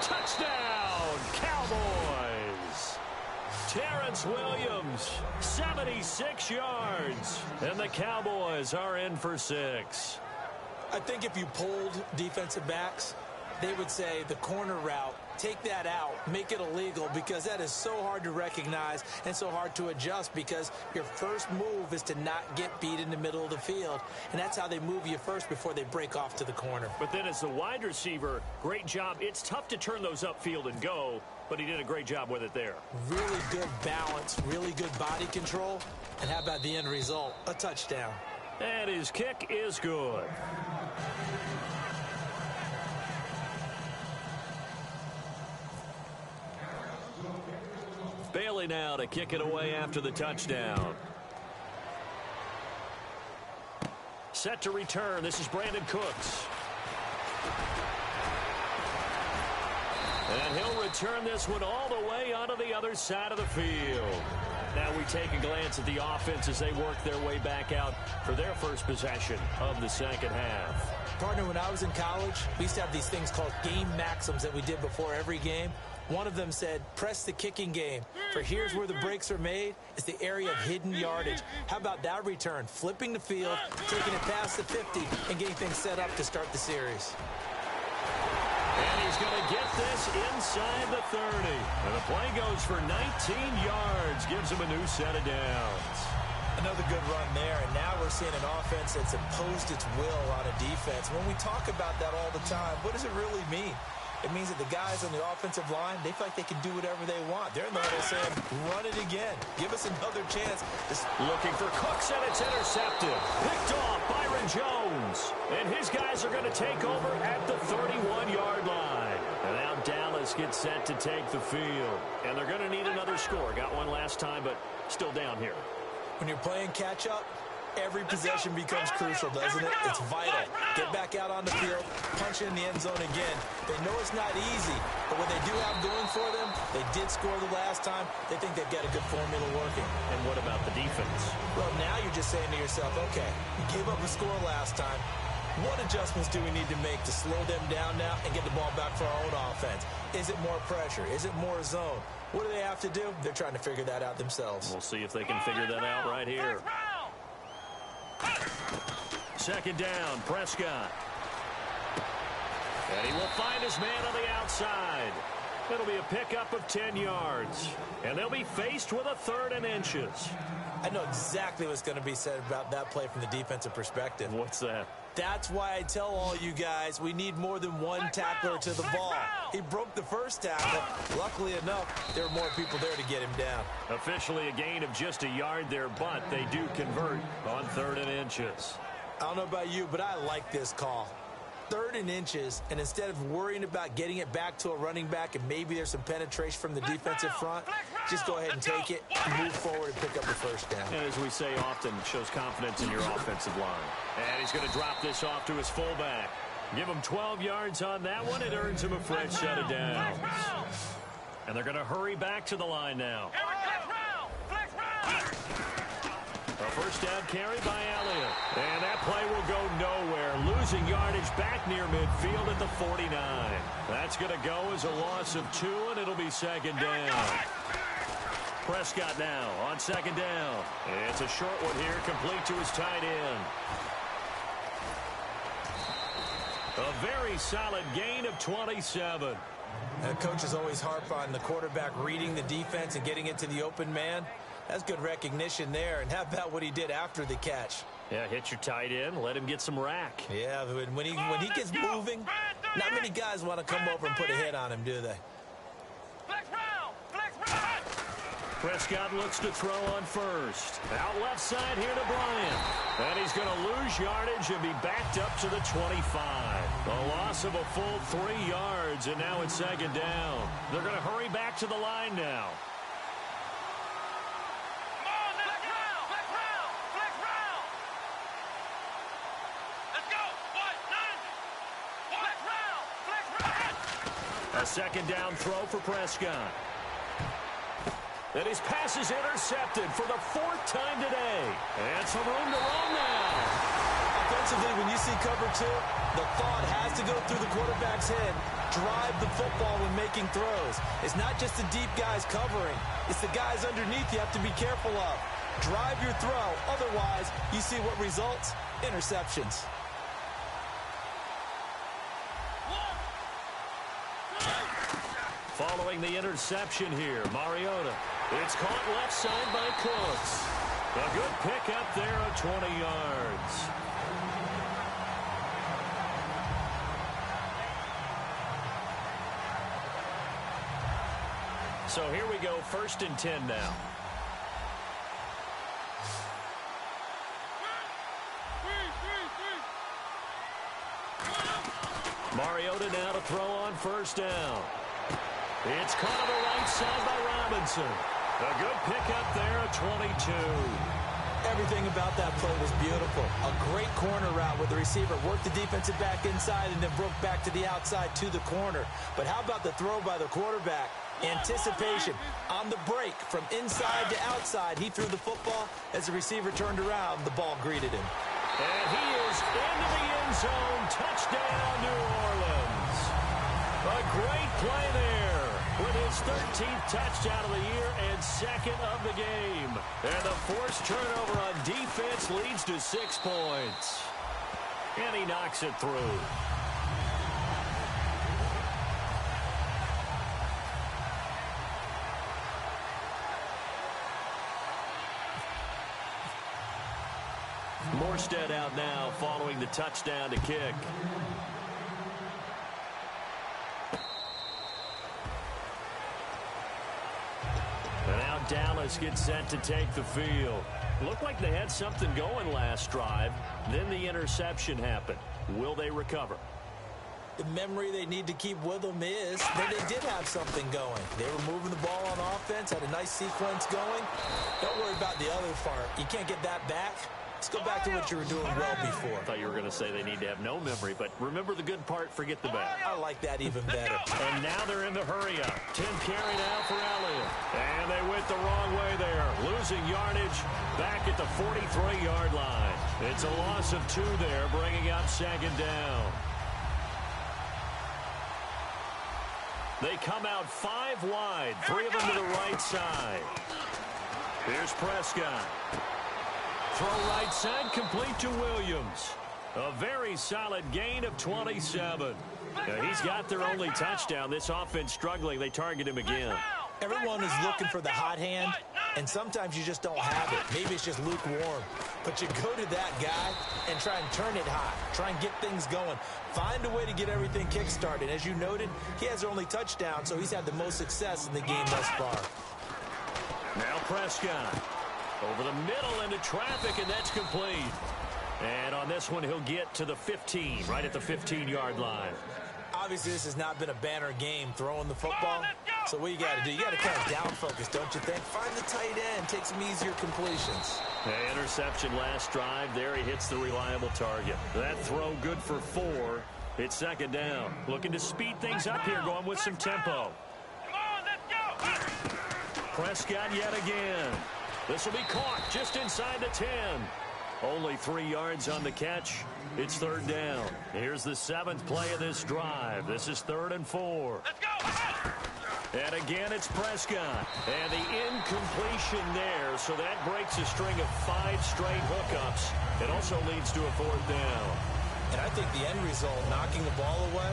Touchdown, Cowboys. Terrence Williams, 76 yards. And the Cowboys are in for 6. I think if you polled defensive backs, they would say the corner route, take that out, make it illegal, because that is so hard to recognize and so hard to adjust because your first move is to not get beat in the middle of the field. And that's how they move you first before they break off to the corner. But then as the wide receiver, great job. It's tough to turn those upfield and go, but he did a great job with it there. Really good balance, really good body control. And how about the end result? A touchdown. And his kick is good. Bailey now to kick it away after the touchdown. Set to return. This is Brandon Cooks. And he'll return this one all the way onto the other side of the field. Now we take a glance at the offense as they work their way back out for their first possession of the second half. Partner, when I was in college, we used to have these things called game maxims that we did before every game. One of them said, press the kicking game, for here's where the breaks are made. It's the area of hidden yardage. How about that return? Flipping the field, taking it past the 50, and getting things set up to start the series. And he's going to get this inside the 30. And the play goes for 19 yards, gives him a new set of downs. Another good run there, and now we're seeing an offense that's imposed its will on a defense. When we talk about that all the time, what does it really mean? It means that the guys on the offensive line, they feel like they can do whatever they want. They're in the huddle saying, run it again. Give us another chance. Looking for Cooks, and it's intercepted. Picked off Byron Jones. And his guys are going to take over at the 31-yard line. And now Dallas gets set to take the field. And they're going to need another score. Got one last time, but still down here. When you're playing catch-up, every possession becomes crucial, doesn't it? It's vital. Get back out on the field, punch it in the end zone again. They know it's not easy, but what they do have going for them, they did score the last time. They think they've got a good formula working. And what about the defense? Well, now you're just saying to yourself, okay, we gave up a score last time. What adjustments do we need to make to slow them down now and get the ball back for our own offense? Is it more pressure? Is it more zone? What do they have to do? They're trying to figure that out themselves. We'll see if they can figure that out right here. Second down, Prescott. And he will find his man on the outside. It'll be a pickup of 10 yards. And they'll be faced with a 3rd and inches. I know exactly what's going to be said about that play from the defensive perspective. What's that? That's why I tell all you guys we need more than one tackler to the ball. He broke the first tackle. Luckily enough, there were more people there to get him down. Officially a gain of just a yard there, but they do convert on 3rd and inches. I don't know about you, but I like this call. 3rd and inches, and instead of worrying about getting it back to a running back and maybe there's some penetration from the defensive front, just go ahead and take it, move forward, and pick up the first down. And as we say often, shows confidence in your offensive line. And he's going to drop this off to his fullback. Give him 12 yards on that one. It earns him a fresh set of downs. And they're going to hurry back to the line now. A first down carry by Elliott. And that play will go nowhere. Losing yardage back near midfield at the 49. That's going to go as a loss of 2, and it'll be second down. Prescott now on second down. It's a short one here, complete to his tight end. A very solid gain of 27. Coaches always harp on the quarterback reading the defense and getting it to the open man. That's good recognition there. And how about what he did after the catch? Yeah, hit your tight end, let him get some rack. Yeah, when he gets moving, not many guys want to come over and put a hit on him, do they? Prescott looks to throw on first. Out left side here to Bryant. And he's going to lose yardage and be backed up to the 25. A loss of a full 3 yards, and now it's second down. They're going to hurry back to the line now. A second down throw for Prescott. And his pass is intercepted for the 4th time today. And some room to run now. Offensively, when you see cover 2, the thought has to go through the quarterback's head. Drive the football when making throws. It's not just the deep guys covering. It's the guys underneath you have to be careful of. Drive your throw. Otherwise, you see what results? Interceptions. Following the interception here, Mariota. It's caught left side by Cooks. A good pickup there of 20 yards. So here we go, 1st and 10 now. Mariota now to throw on first down. It's caught on the right side by Robinson. A good pickup there at 22. Everything about that play was beautiful. A great corner route where the receiver worked the defensive back inside and then broke back to the outside to the corner. But how about the throw by the quarterback? Anticipation on the break from inside to outside. He threw the football. As the receiver turned around, the ball greeted him. And he is into the end zone. Touchdown, New Orleans. A great play there with his 13th touchdown of the year and 2nd of the game. And the forced turnover on defense leads to 6 points. And he knocks it through. Morstead out now following the touchdown to kick. And now Dallas gets set to take the field. Looked like they had something going last drive. Then the interception happened. Will they recover? The memory they need to keep with them is that they did have something going. They were moving the ball on offense, had a nice sequence going. Don't worry about the other part. You can't get that back. Let's go back to what you were doing well before. I thought you were going to say they need to have no memory, but remember the good part, forget the bad. I like that even better. And now they're in the hurry up. 10 carry now for Elliott. And they went the wrong way there. Losing yardage back at the 43-yard line. It's a loss of 2 there, bringing up second down. They come out 5 wide, 3 of them to the right side. Here's Prescott. throw right side, complete to Williams. A very solid gain of 27. Now, he's got their only touchdown. This offense struggling. They target him again. Everyone is looking for the hot hand, and sometimes you just don't have it. Maybe it's just lukewarm. But you go to that guy and try and turn it hot. Try and get things going. Find a way to get everything kick-started. As you noted, he has their only touchdown, so he's had the most success in the game thus far. Now Prescott. Over the middle into traffic, and that's complete. And on this one, he'll get to the 15, right at the 15-yard line. Obviously, this has not been a banner game throwing the football. So what you got to do, you got to kind of down focus, don't you think? Find the tight end, take some easier completions. Interception last drive. There he hits the reliable target. That throw good for 4. It's second down. Looking to speed things up here, going with some tempo. Come on, let's go. Prescott yet again. This will be caught just inside the 10. Only 3 yards on the catch. It's third down. Here's the 7th play of this drive. This is 3rd and 4. Let's go. And again, it's Prescott. And the incompletion there, so that breaks a string of 5 straight hookups. It also leads to a 4th down. And I think the end result, knocking the ball away,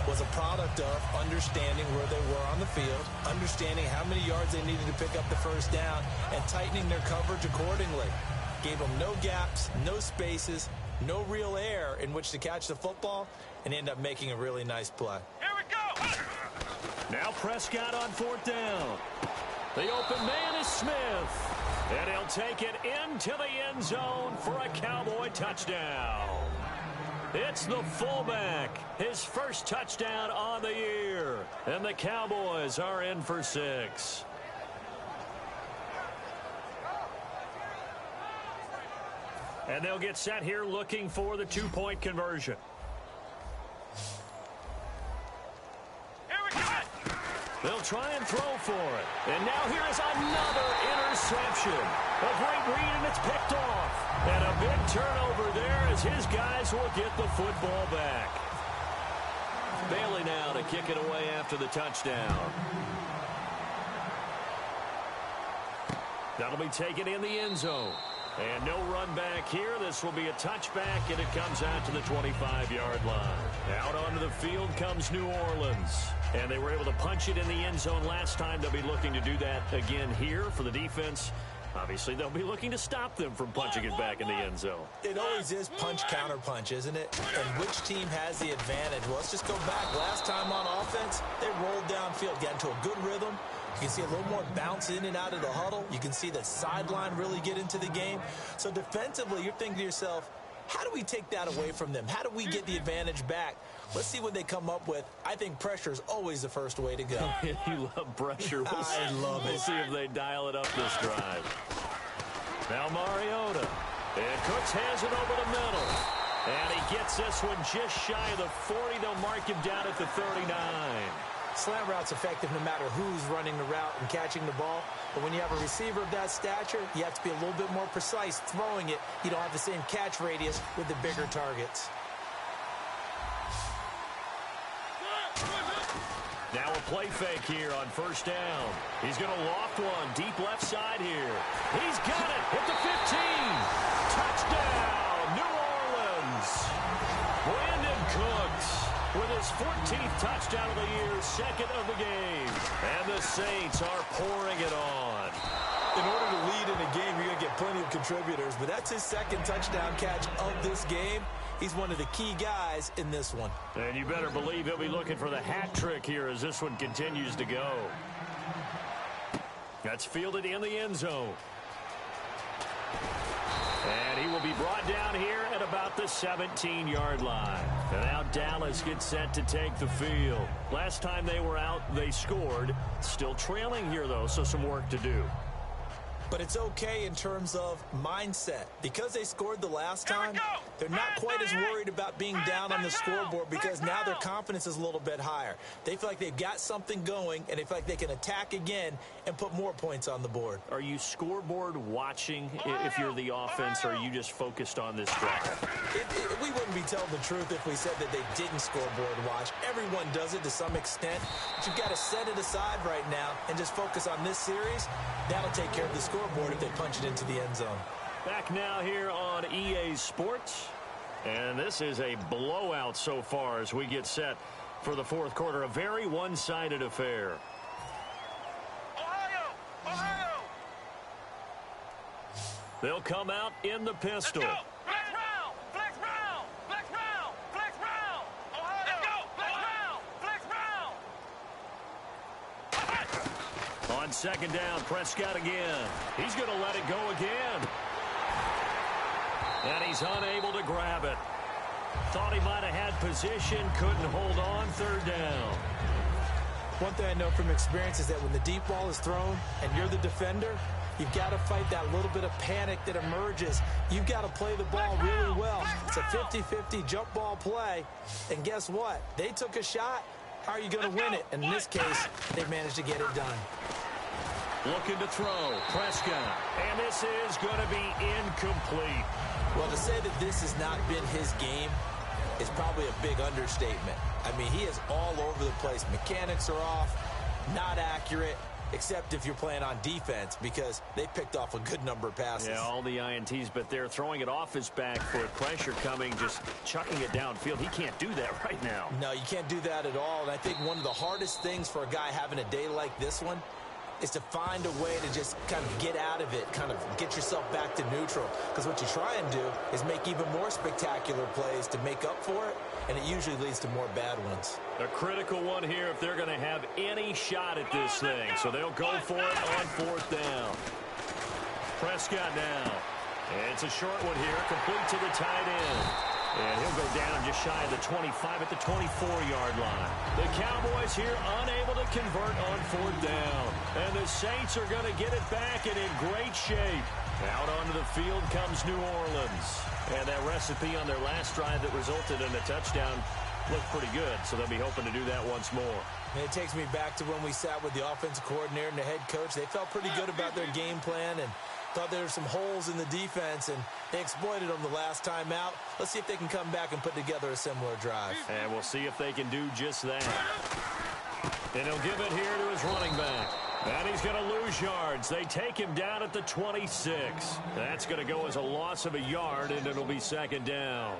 was a product of understanding where they were on the field, understanding how many yards they needed to pick up the first down, and tightening their coverage accordingly. Gave them no gaps, no spaces, no real air in which to catch the football, and end up making a really nice play. Here we go. Now Prescott on 4th down. The open man is Smith. And he'll take it into the end zone for a Cowboy touchdown. It's the fullback, his first touchdown on the year. And the Cowboys are in for 6. And they'll get set here looking for the 2-point conversion. Here we go. They'll try and throw for it. And now here is another interception. A great read, and it's picked off. And a big turnover there as his guys will get the football back. Bailey now to kick it away after the touchdown. That'll be taken in the end zone. And no run back here. This will be a touchback, and it comes out to the 25-yard line. Out onto the field comes New Orleans. And they were able to punch it in the end zone last time. They'll be looking to do that again here for the defense. Obviously, they'll be looking to stop them from punching it back in the end zone. It always is punch-counter-punch, isn't it? And which team has the advantage? Well, let's just go back. Last time on offense, they rolled downfield, got into a good rhythm. You can see a little more bounce in and out of the huddle. You can see the sideline really get into the game. So defensively, you're thinking to yourself, how do we take that away from them? How do we get the advantage back? Let's see what they come up with. I think pressure is always the first way to go. You love pressure. I love it. We'll see if they dial it up this drive. Now Mariota. And Cooks has it over the middle. And he gets this one just shy of the 40. They'll mark him down at the 39. Slant route's effective no matter who's running the route and catching the ball. But when you have a receiver of that stature, you have to be a little bit more precise throwing it. You don't have the same catch radius with the bigger targets. Now a play fake here on first down. He's going to loft one deep left side here. He's got it at the 15. Touchdown, New Orleans. Brandon Cooks with his 14th touchdown of the year, second of the game. And the Saints are pouring it on. In order to lead in a game, you're going to get plenty of contributors, but that's his second touchdown catch of this game. He's one of the key guys in this one. And you better believe he'll be looking for the hat trick here as this one continues to go. That's fielded in the end zone. And he will be brought down here at about the 17-yard line. And now Dallas gets set to take the field. Last time they were out, they scored. Still trailing here, though, so some work to do. But it's okay in terms of mindset. Because they scored the last time, they're not quite as worried about being down on the scoreboard because now their confidence is a little bit higher. They feel like they've got something going, and they feel like they can attack again and put more points on the board. Are you scoreboard watching if you're the offense, or are you just focused on this drive? We wouldn't be telling the truth if we said that they didn't scoreboard watch. Everyone does it to some extent. But you've got to set it aside right now and just focus on this series. That'll take care of the scoreboard if they punch it into the end zone. Back now here on EA Sports. And this is a blowout so far as we get set for the fourth quarter. A very one-sided affair. Ohio! Ohio! They'll come out in the pistol. Let's go! Flex round! Flex round! Flex round! Flex round! Ohio! Let's go! Flex round! Flex round! On second down, Prescott again. He's going to let it go again. And he's unable to grab it. Thought he might have had position, couldn't hold on. Third down. One thing I know from experience is that when the deep ball is thrown and you're the defender, you've got to fight that little bit of panic that emerges. You've got to play the ball really well. It's a 50-50 jump ball play. And guess what? They took a shot. How are you going to win it? And in this case, they managed to get it done. Looking to throw. Prescott. And this is going to be incomplete. Well, to say that this has not been his game is probably a big understatement. I mean, he is all over the place. Mechanics are off, not accurate, except if you're playing on defense, because they picked off a good number of passes. Yeah, all the INTs, but they're throwing it off his back foot. Pressure coming, just chucking it downfield. He can't do that right now. No, you can't do that at all. And I think one of the hardest things for a guy having a day like this one is to find a way to just kind of get out of it, kind of get yourself back to neutral. Because what you try and do is make even more spectacular plays to make up for it, and it usually leads to more bad ones. A critical one here if they're going to have any shot at this thing. So they'll go for it on fourth down. Prescott now. And it's a short one here, complete to the tight end. And he'll go down just shy of the 25 at the 24-yard line. The Cowboys here unable to convert on fourth down. And the Saints are going to get it back and in great shape. Out onto the field comes New Orleans. And that recipe on their last drive that resulted in a touchdown looked pretty good. So they'll be hoping to do that once more. And it takes me back to when we sat with the offensive coordinator and the head coach. They felt pretty good about their game plan and thought there were some holes in the defense, and they exploited them the last time out. Let's see if they can come back and put together a similar drive. And we'll see if they can do just that. And he'll give it here to his running back. And he's going to lose yards. They take him down at the 26. That's going to go as a loss of a yard, and it'll be second down.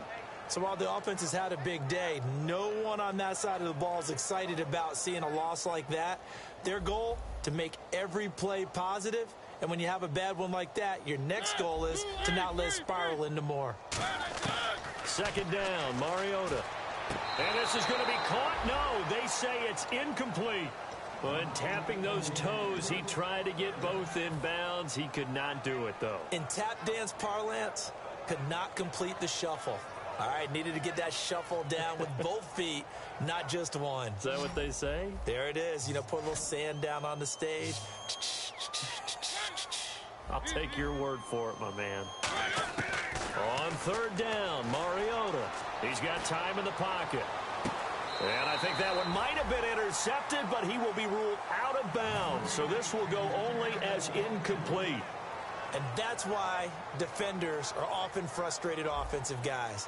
So while the offense has had a big day, no one on that side of the ball is excited about seeing a loss like that. Their goal, to make every play positive. And when you have a bad one like that, your next goal is to not let it spiral into more. Second down, Mariota. And this is going to be caught. No, they say it's incomplete. When tapping those toes, he tried to get both in bounds. He could not do it, though. In tap dance parlance, could not complete the shuffle. All right, needed to get that shuffle down with both feet, not just one. Is that what they say? There it is. You know, put a little sand down on the stage. I'll take your word for it, my man. On third down, Mariota. He's got time in the pocket. And I think that one might have been intercepted, but he will be ruled out of bounds. So this will go only as incomplete. And that's why defenders are often frustrated offensive guys.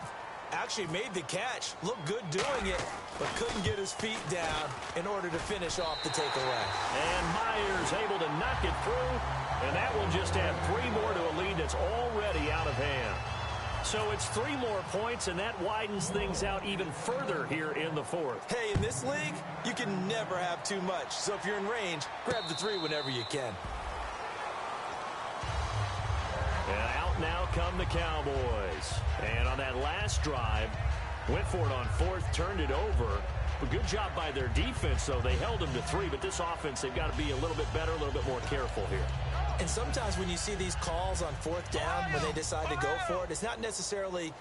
Actually made the catch, looked good doing it, but couldn't get his feet down in order to finish off the takeaway. And Myers able to knock it through, and that will just add 3 more to a lead that's already out of hand. So it's 3 more points, and that widens things out even further here in the fourth. Hey, in this league, you can never have too much. So if you're in range, grab the 3 whenever you can. And out now come the Cowboys. And on that last drive, went for it on fourth, turned it over. But good job by their defense, though. They held them to 3, but this offense, they've got to be a little bit better, a little bit more careful here. And sometimes when you see these calls on fourth down, when they decide to go for it, it's not necessarily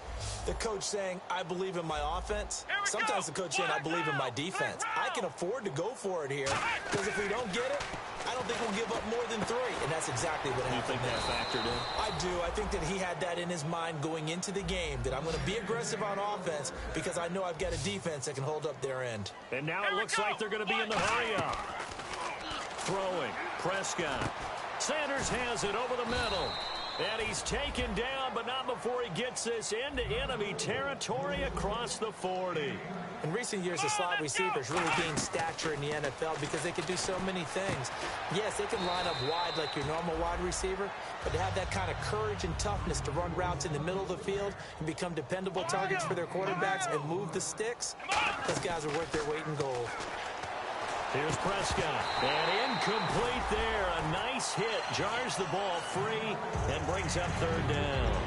the coach saying, I believe in my offense. Sometimes the coach saying, I believe in my defense. I can afford to go for it here, because if we don't get it, I don't think we'll give up more than 3. And that's exactly what happened. You think that factored in? I do. I think that he had that in his mind going into the game, that I'm going to be aggressive on offense because I know I've got a defense that can hold up their end. And now it looks like they're going to be in the hurry-up. Throwing. Prescott. Sanders has it over the middle. And he's taken down but not before he gets this into enemy territory across the 40. In recent years, the slot receivers really gained stature in the NFL because they can do so many things. Yes, they can line up wide like your normal wide receiver, but to have that kind of courage and toughness to run routes in the middle of the field and become dependable targets for their quarterbacks and move the sticks, those guys are worth their weight in gold. Here's Prescott, and incomplete there. A nice hit, jars the ball free, and brings up third down.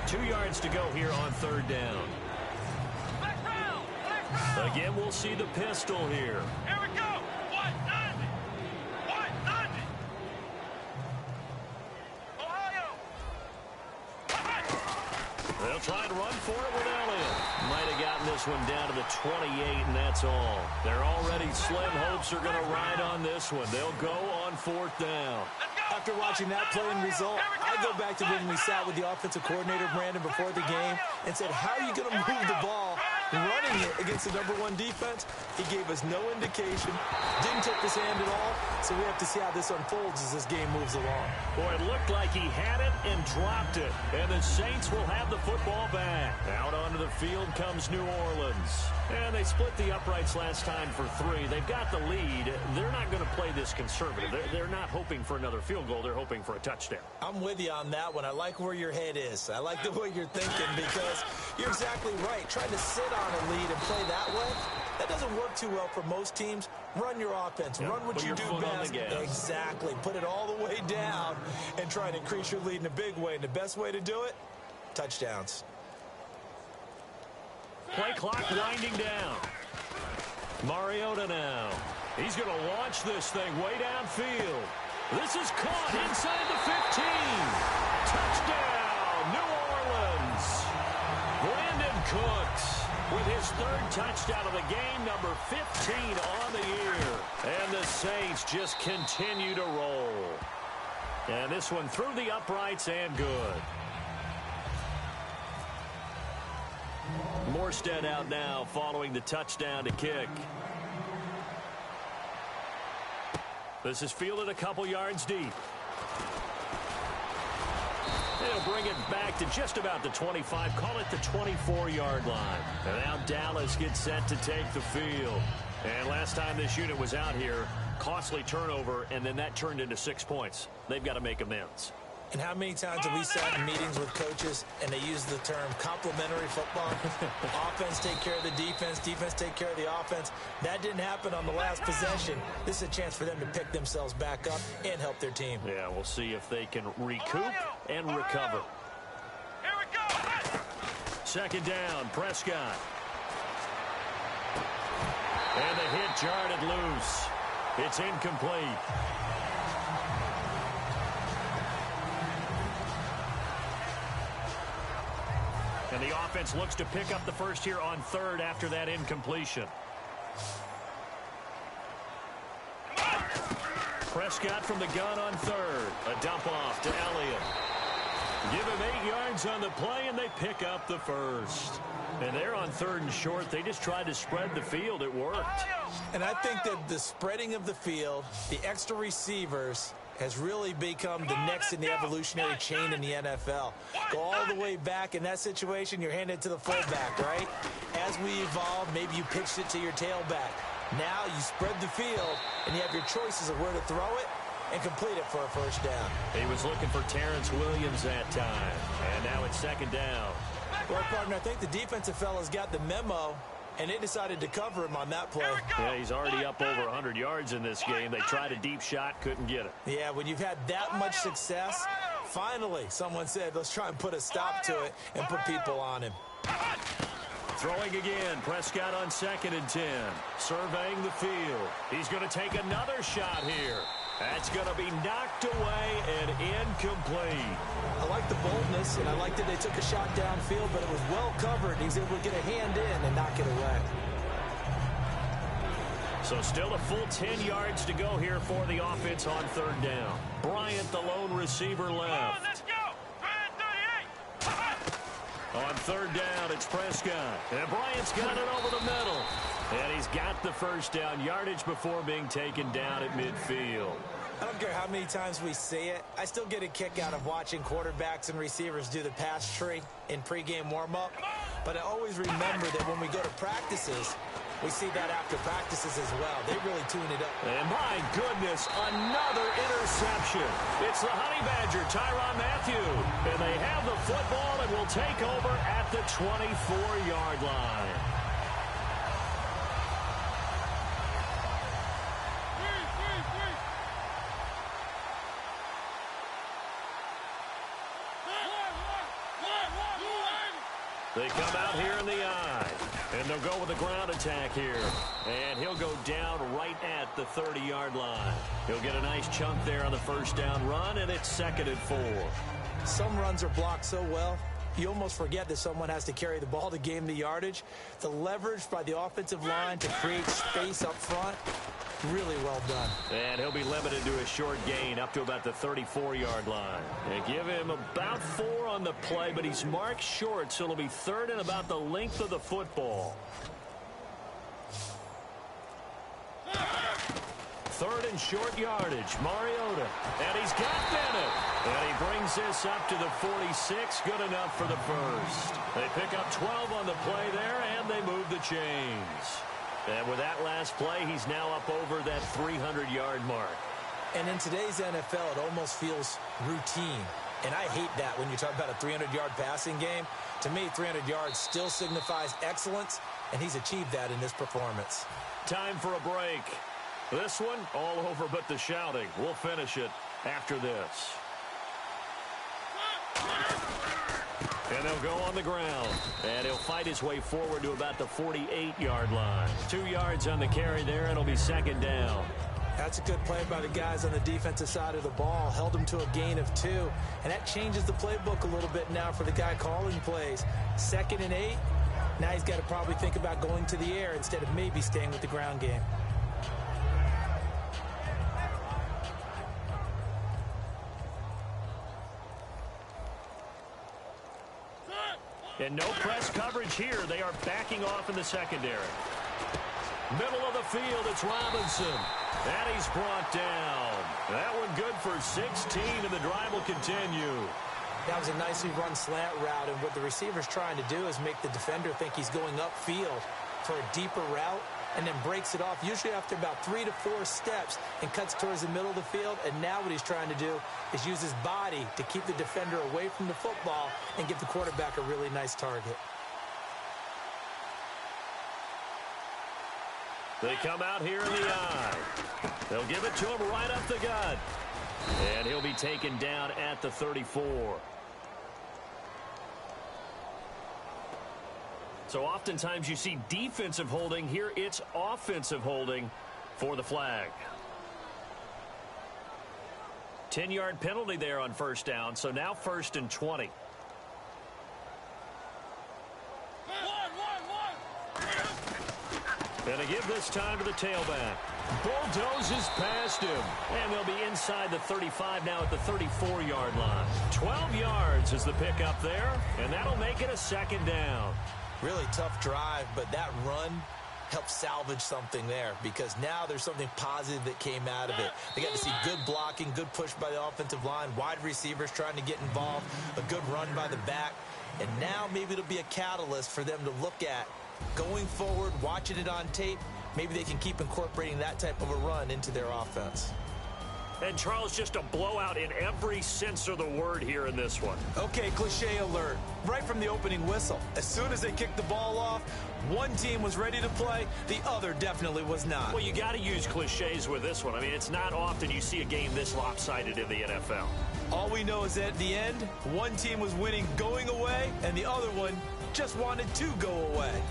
2 yards to go here on third down. Again, we'll see the pistol here. Here we go. 190. 190. Ohio. They'll try and run for it with Elliott. Might have gotten this one down to the 28, and that's all. Their already slim hopes are going to ride on this one. They'll go on fourth down. After watching that play and result, I go back to when we sat with the offensive coordinator, Brandon, before the game and said, how are you going to move the ball running it against the #1 defense? He gave us no indication, didn't tip his hand at all, so we have to see how this unfolds as this game moves along. Boy, it looked like he had it and dropped it, and the Saints will have the football back. Out onto the field comes New Orleans. And they split the uprights last time for 3. They've got the lead. They're not going to play this conservative. They're not hoping for another field goal. They're hoping for a touchdown. I'm with you on that one. I like where your head is. I like the way you're thinking because you're exactly right. Trying to sit on a lead and play that way, that doesn't work too well for most teams. Run your offense. Yeah, run what put you your do foot on best. the gas. Exactly. Put it all the way down and try to increase your lead in a big way. And the best way to do it, touchdowns. Play clock winding down. Mariota now. He's going to launch this thing way downfield. This is caught inside the 15. Touchdown, New Orleans. Brandon Cooks with his 3rd touchdown of the game, number 15 on the year. And the Saints just continue to roll. And this one through the uprights and good. Morstead out now following the touchdown to kick. This is fielded a couple yards deep. They'll bring it back to just about the 25, call it the 24-yard line. And now Dallas gets set to take the field. And last time this unit was out here, costly turnover, and then that turned into 6 points. They've got to make amends. And how many times have we sat in meetings with coaches and they use the term complementary football? Offense take care of the defense, defense take care of the offense. That didn't happen on the last possession. This is a chance for them to pick themselves back up and help their team. Yeah, we'll see if they can recoup and recover. Here we go. Second down, Prescott. And the hit jarred it loose. It's incomplete. And the offense looks to pick up the first here on 3rd after that incompletion. Prescott from the gun on 3rd. A dump off to Elliott. Give him 8 yards on the play, and they pick up the first. And they're on 3rd and short. They just tried to spread the field. It worked. And I think that the spreading of the field, the extra receivers, has really become the next in the evolutionary chain in the NFL. Go all the way back. In that situation, you're handed to the fullback, right? As we evolve, maybe you pitched it to your tailback. Now you spread the field, and you have your choices of where to throw it and complete it for a first down. He was looking for Terrence Williams that time. And now it's 2nd down. Well, partner, I think the defensive fellas got the memo, and they decided to cover him on that play. Yeah, he's already up over 100 yards in this game. They tried a deep shot, couldn't get it. Yeah, when you've had that much success, finally someone said, let's try and put a stop to it and put people on him. Throwing again, Prescott on 2nd and 10. Surveying the field. He's going to take another shot here. That's going to be knocked away and incomplete. I like the boldness, and I like that they took a shot downfield, but it was well covered. He was able to get a hand in and knock it away. So still a full 10 yards to go here for the offense on 3rd down. Bryant, the lone receiver left. Let's go. 38. On 3rd down, it's Prescott. And Bryant's got it over the middle. And he's got the first down, yardage before being taken down at midfield. I don't care how many times we see it. I still get a kick out of watching quarterbacks and receivers do the pass tree in pregame warm-up. But I always remember that when we go to practices, we see that after practices as well. They really tune it up. And my goodness, another interception. It's the Honey Badger, Tyrann Mathieu. And they have the football and will take over at the 24-yard line. They come out here in the eye, and they'll go with a ground attack here. And he'll go down right at the 30-yard line. He'll get a nice chunk there on the first down run, and it's 2nd and 4. Some runs are blocked so well, you almost forget that someone has to carry the ball to gain the yardage. The leverage by the offensive line to create space up front, really well done. And he'll be limited to a short gain up to about the 34-yard line. They give him about 4 on the play, but he's marked short, so it'll be 3rd and about the length of the football. 3rd and short yardage, Mariota. And he's got Bennett. And he brings this up to the 46, good enough for the first. They pick up 12 on the play there, and they move the chains. And with that last play, he's now up over that 300-yard mark. And in today's NFL, it almost feels routine. And I hate that when you talk about a 300-yard passing game. To me, 300 yards still signifies excellence, and he's achieved that in this performance. Time for a break. This one, all over but the shouting. We'll finish it after this. And they'll go on the ground. And he'll fight his way forward to about the 48-yard line. 2 yards on the carry there, and it'll be 2nd down. That's a good play by the guys on the defensive side of the ball. Held him to a gain of 2. And that changes the playbook a little bit now for the guy calling plays. 2nd and 8. Now he's got to probably think about going to the air instead of maybe staying with the ground game. And no press coverage here. They are backing off in the secondary. Middle of the field, it's Robinson. And he's brought down. That one good for 16, and the drive will continue. That was a nicely run slant route, and what the receiver's trying to do is make the defender think he's going upfield for a deeper route, and then breaks it off, usually after about 3 to 4 steps, and cuts towards the middle of the field. And now what he's trying to do is use his body to keep the defender away from the football and give the quarterback a really nice target. They come out here in the eye. They'll give it to him right up the gut. And he'll be taken down at the 34. So oftentimes you see defensive holding. Here it's offensive holding for the flag. 10-yard penalty there on first down, so now 1st and 20. And they give this time to the tailback. Bulldozes past him. And they'll be inside the 35 now at the 34-yard line. 12 yards is the pickup there, and that'll make it a 2nd down. Really tough drive, but that run helped salvage something there, because now there's something positive that came out of it. They got to see good blocking, good push by the offensive line, wide receivers trying to get involved, a good run by the back, and now maybe it'll be a catalyst for them to look at going forward, watching it on tape. Maybe they can keep incorporating that type of a run into their offense. And, Charles, just a blowout in every sense of the word here in this one. Okay, cliche alert. Right from the opening whistle. As soon as they kicked the ball off, one team was ready to play, the other definitely was not. Well, you got to use cliches with this one. I mean, it's not often you see a game this lopsided in the NFL. All we know is that at the end, one team was winning going away, and the other one just wanted to go away.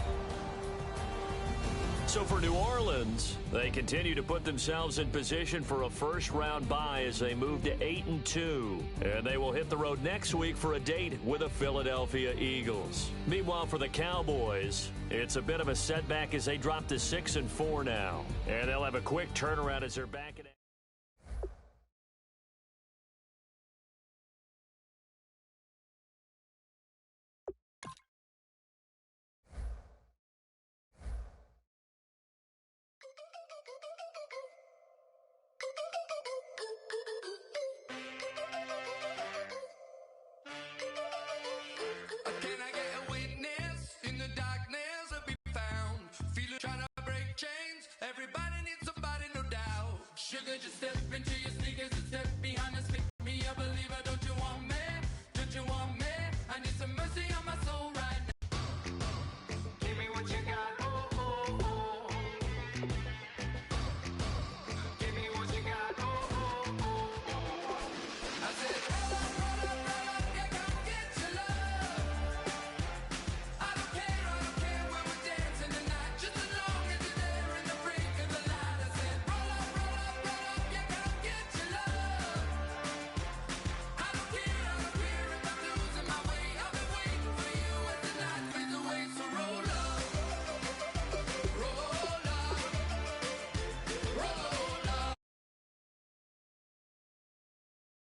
So for New Orleans, they continue to put themselves in position for a first-round bye as they move to 8-2. And they will hit the road next week for a date with the Philadelphia Eagles. Meanwhile, for the Cowboys, it's a bit of a setback as they drop to 6-4 now. And they'll have a quick turnaround as they're back in. good, just step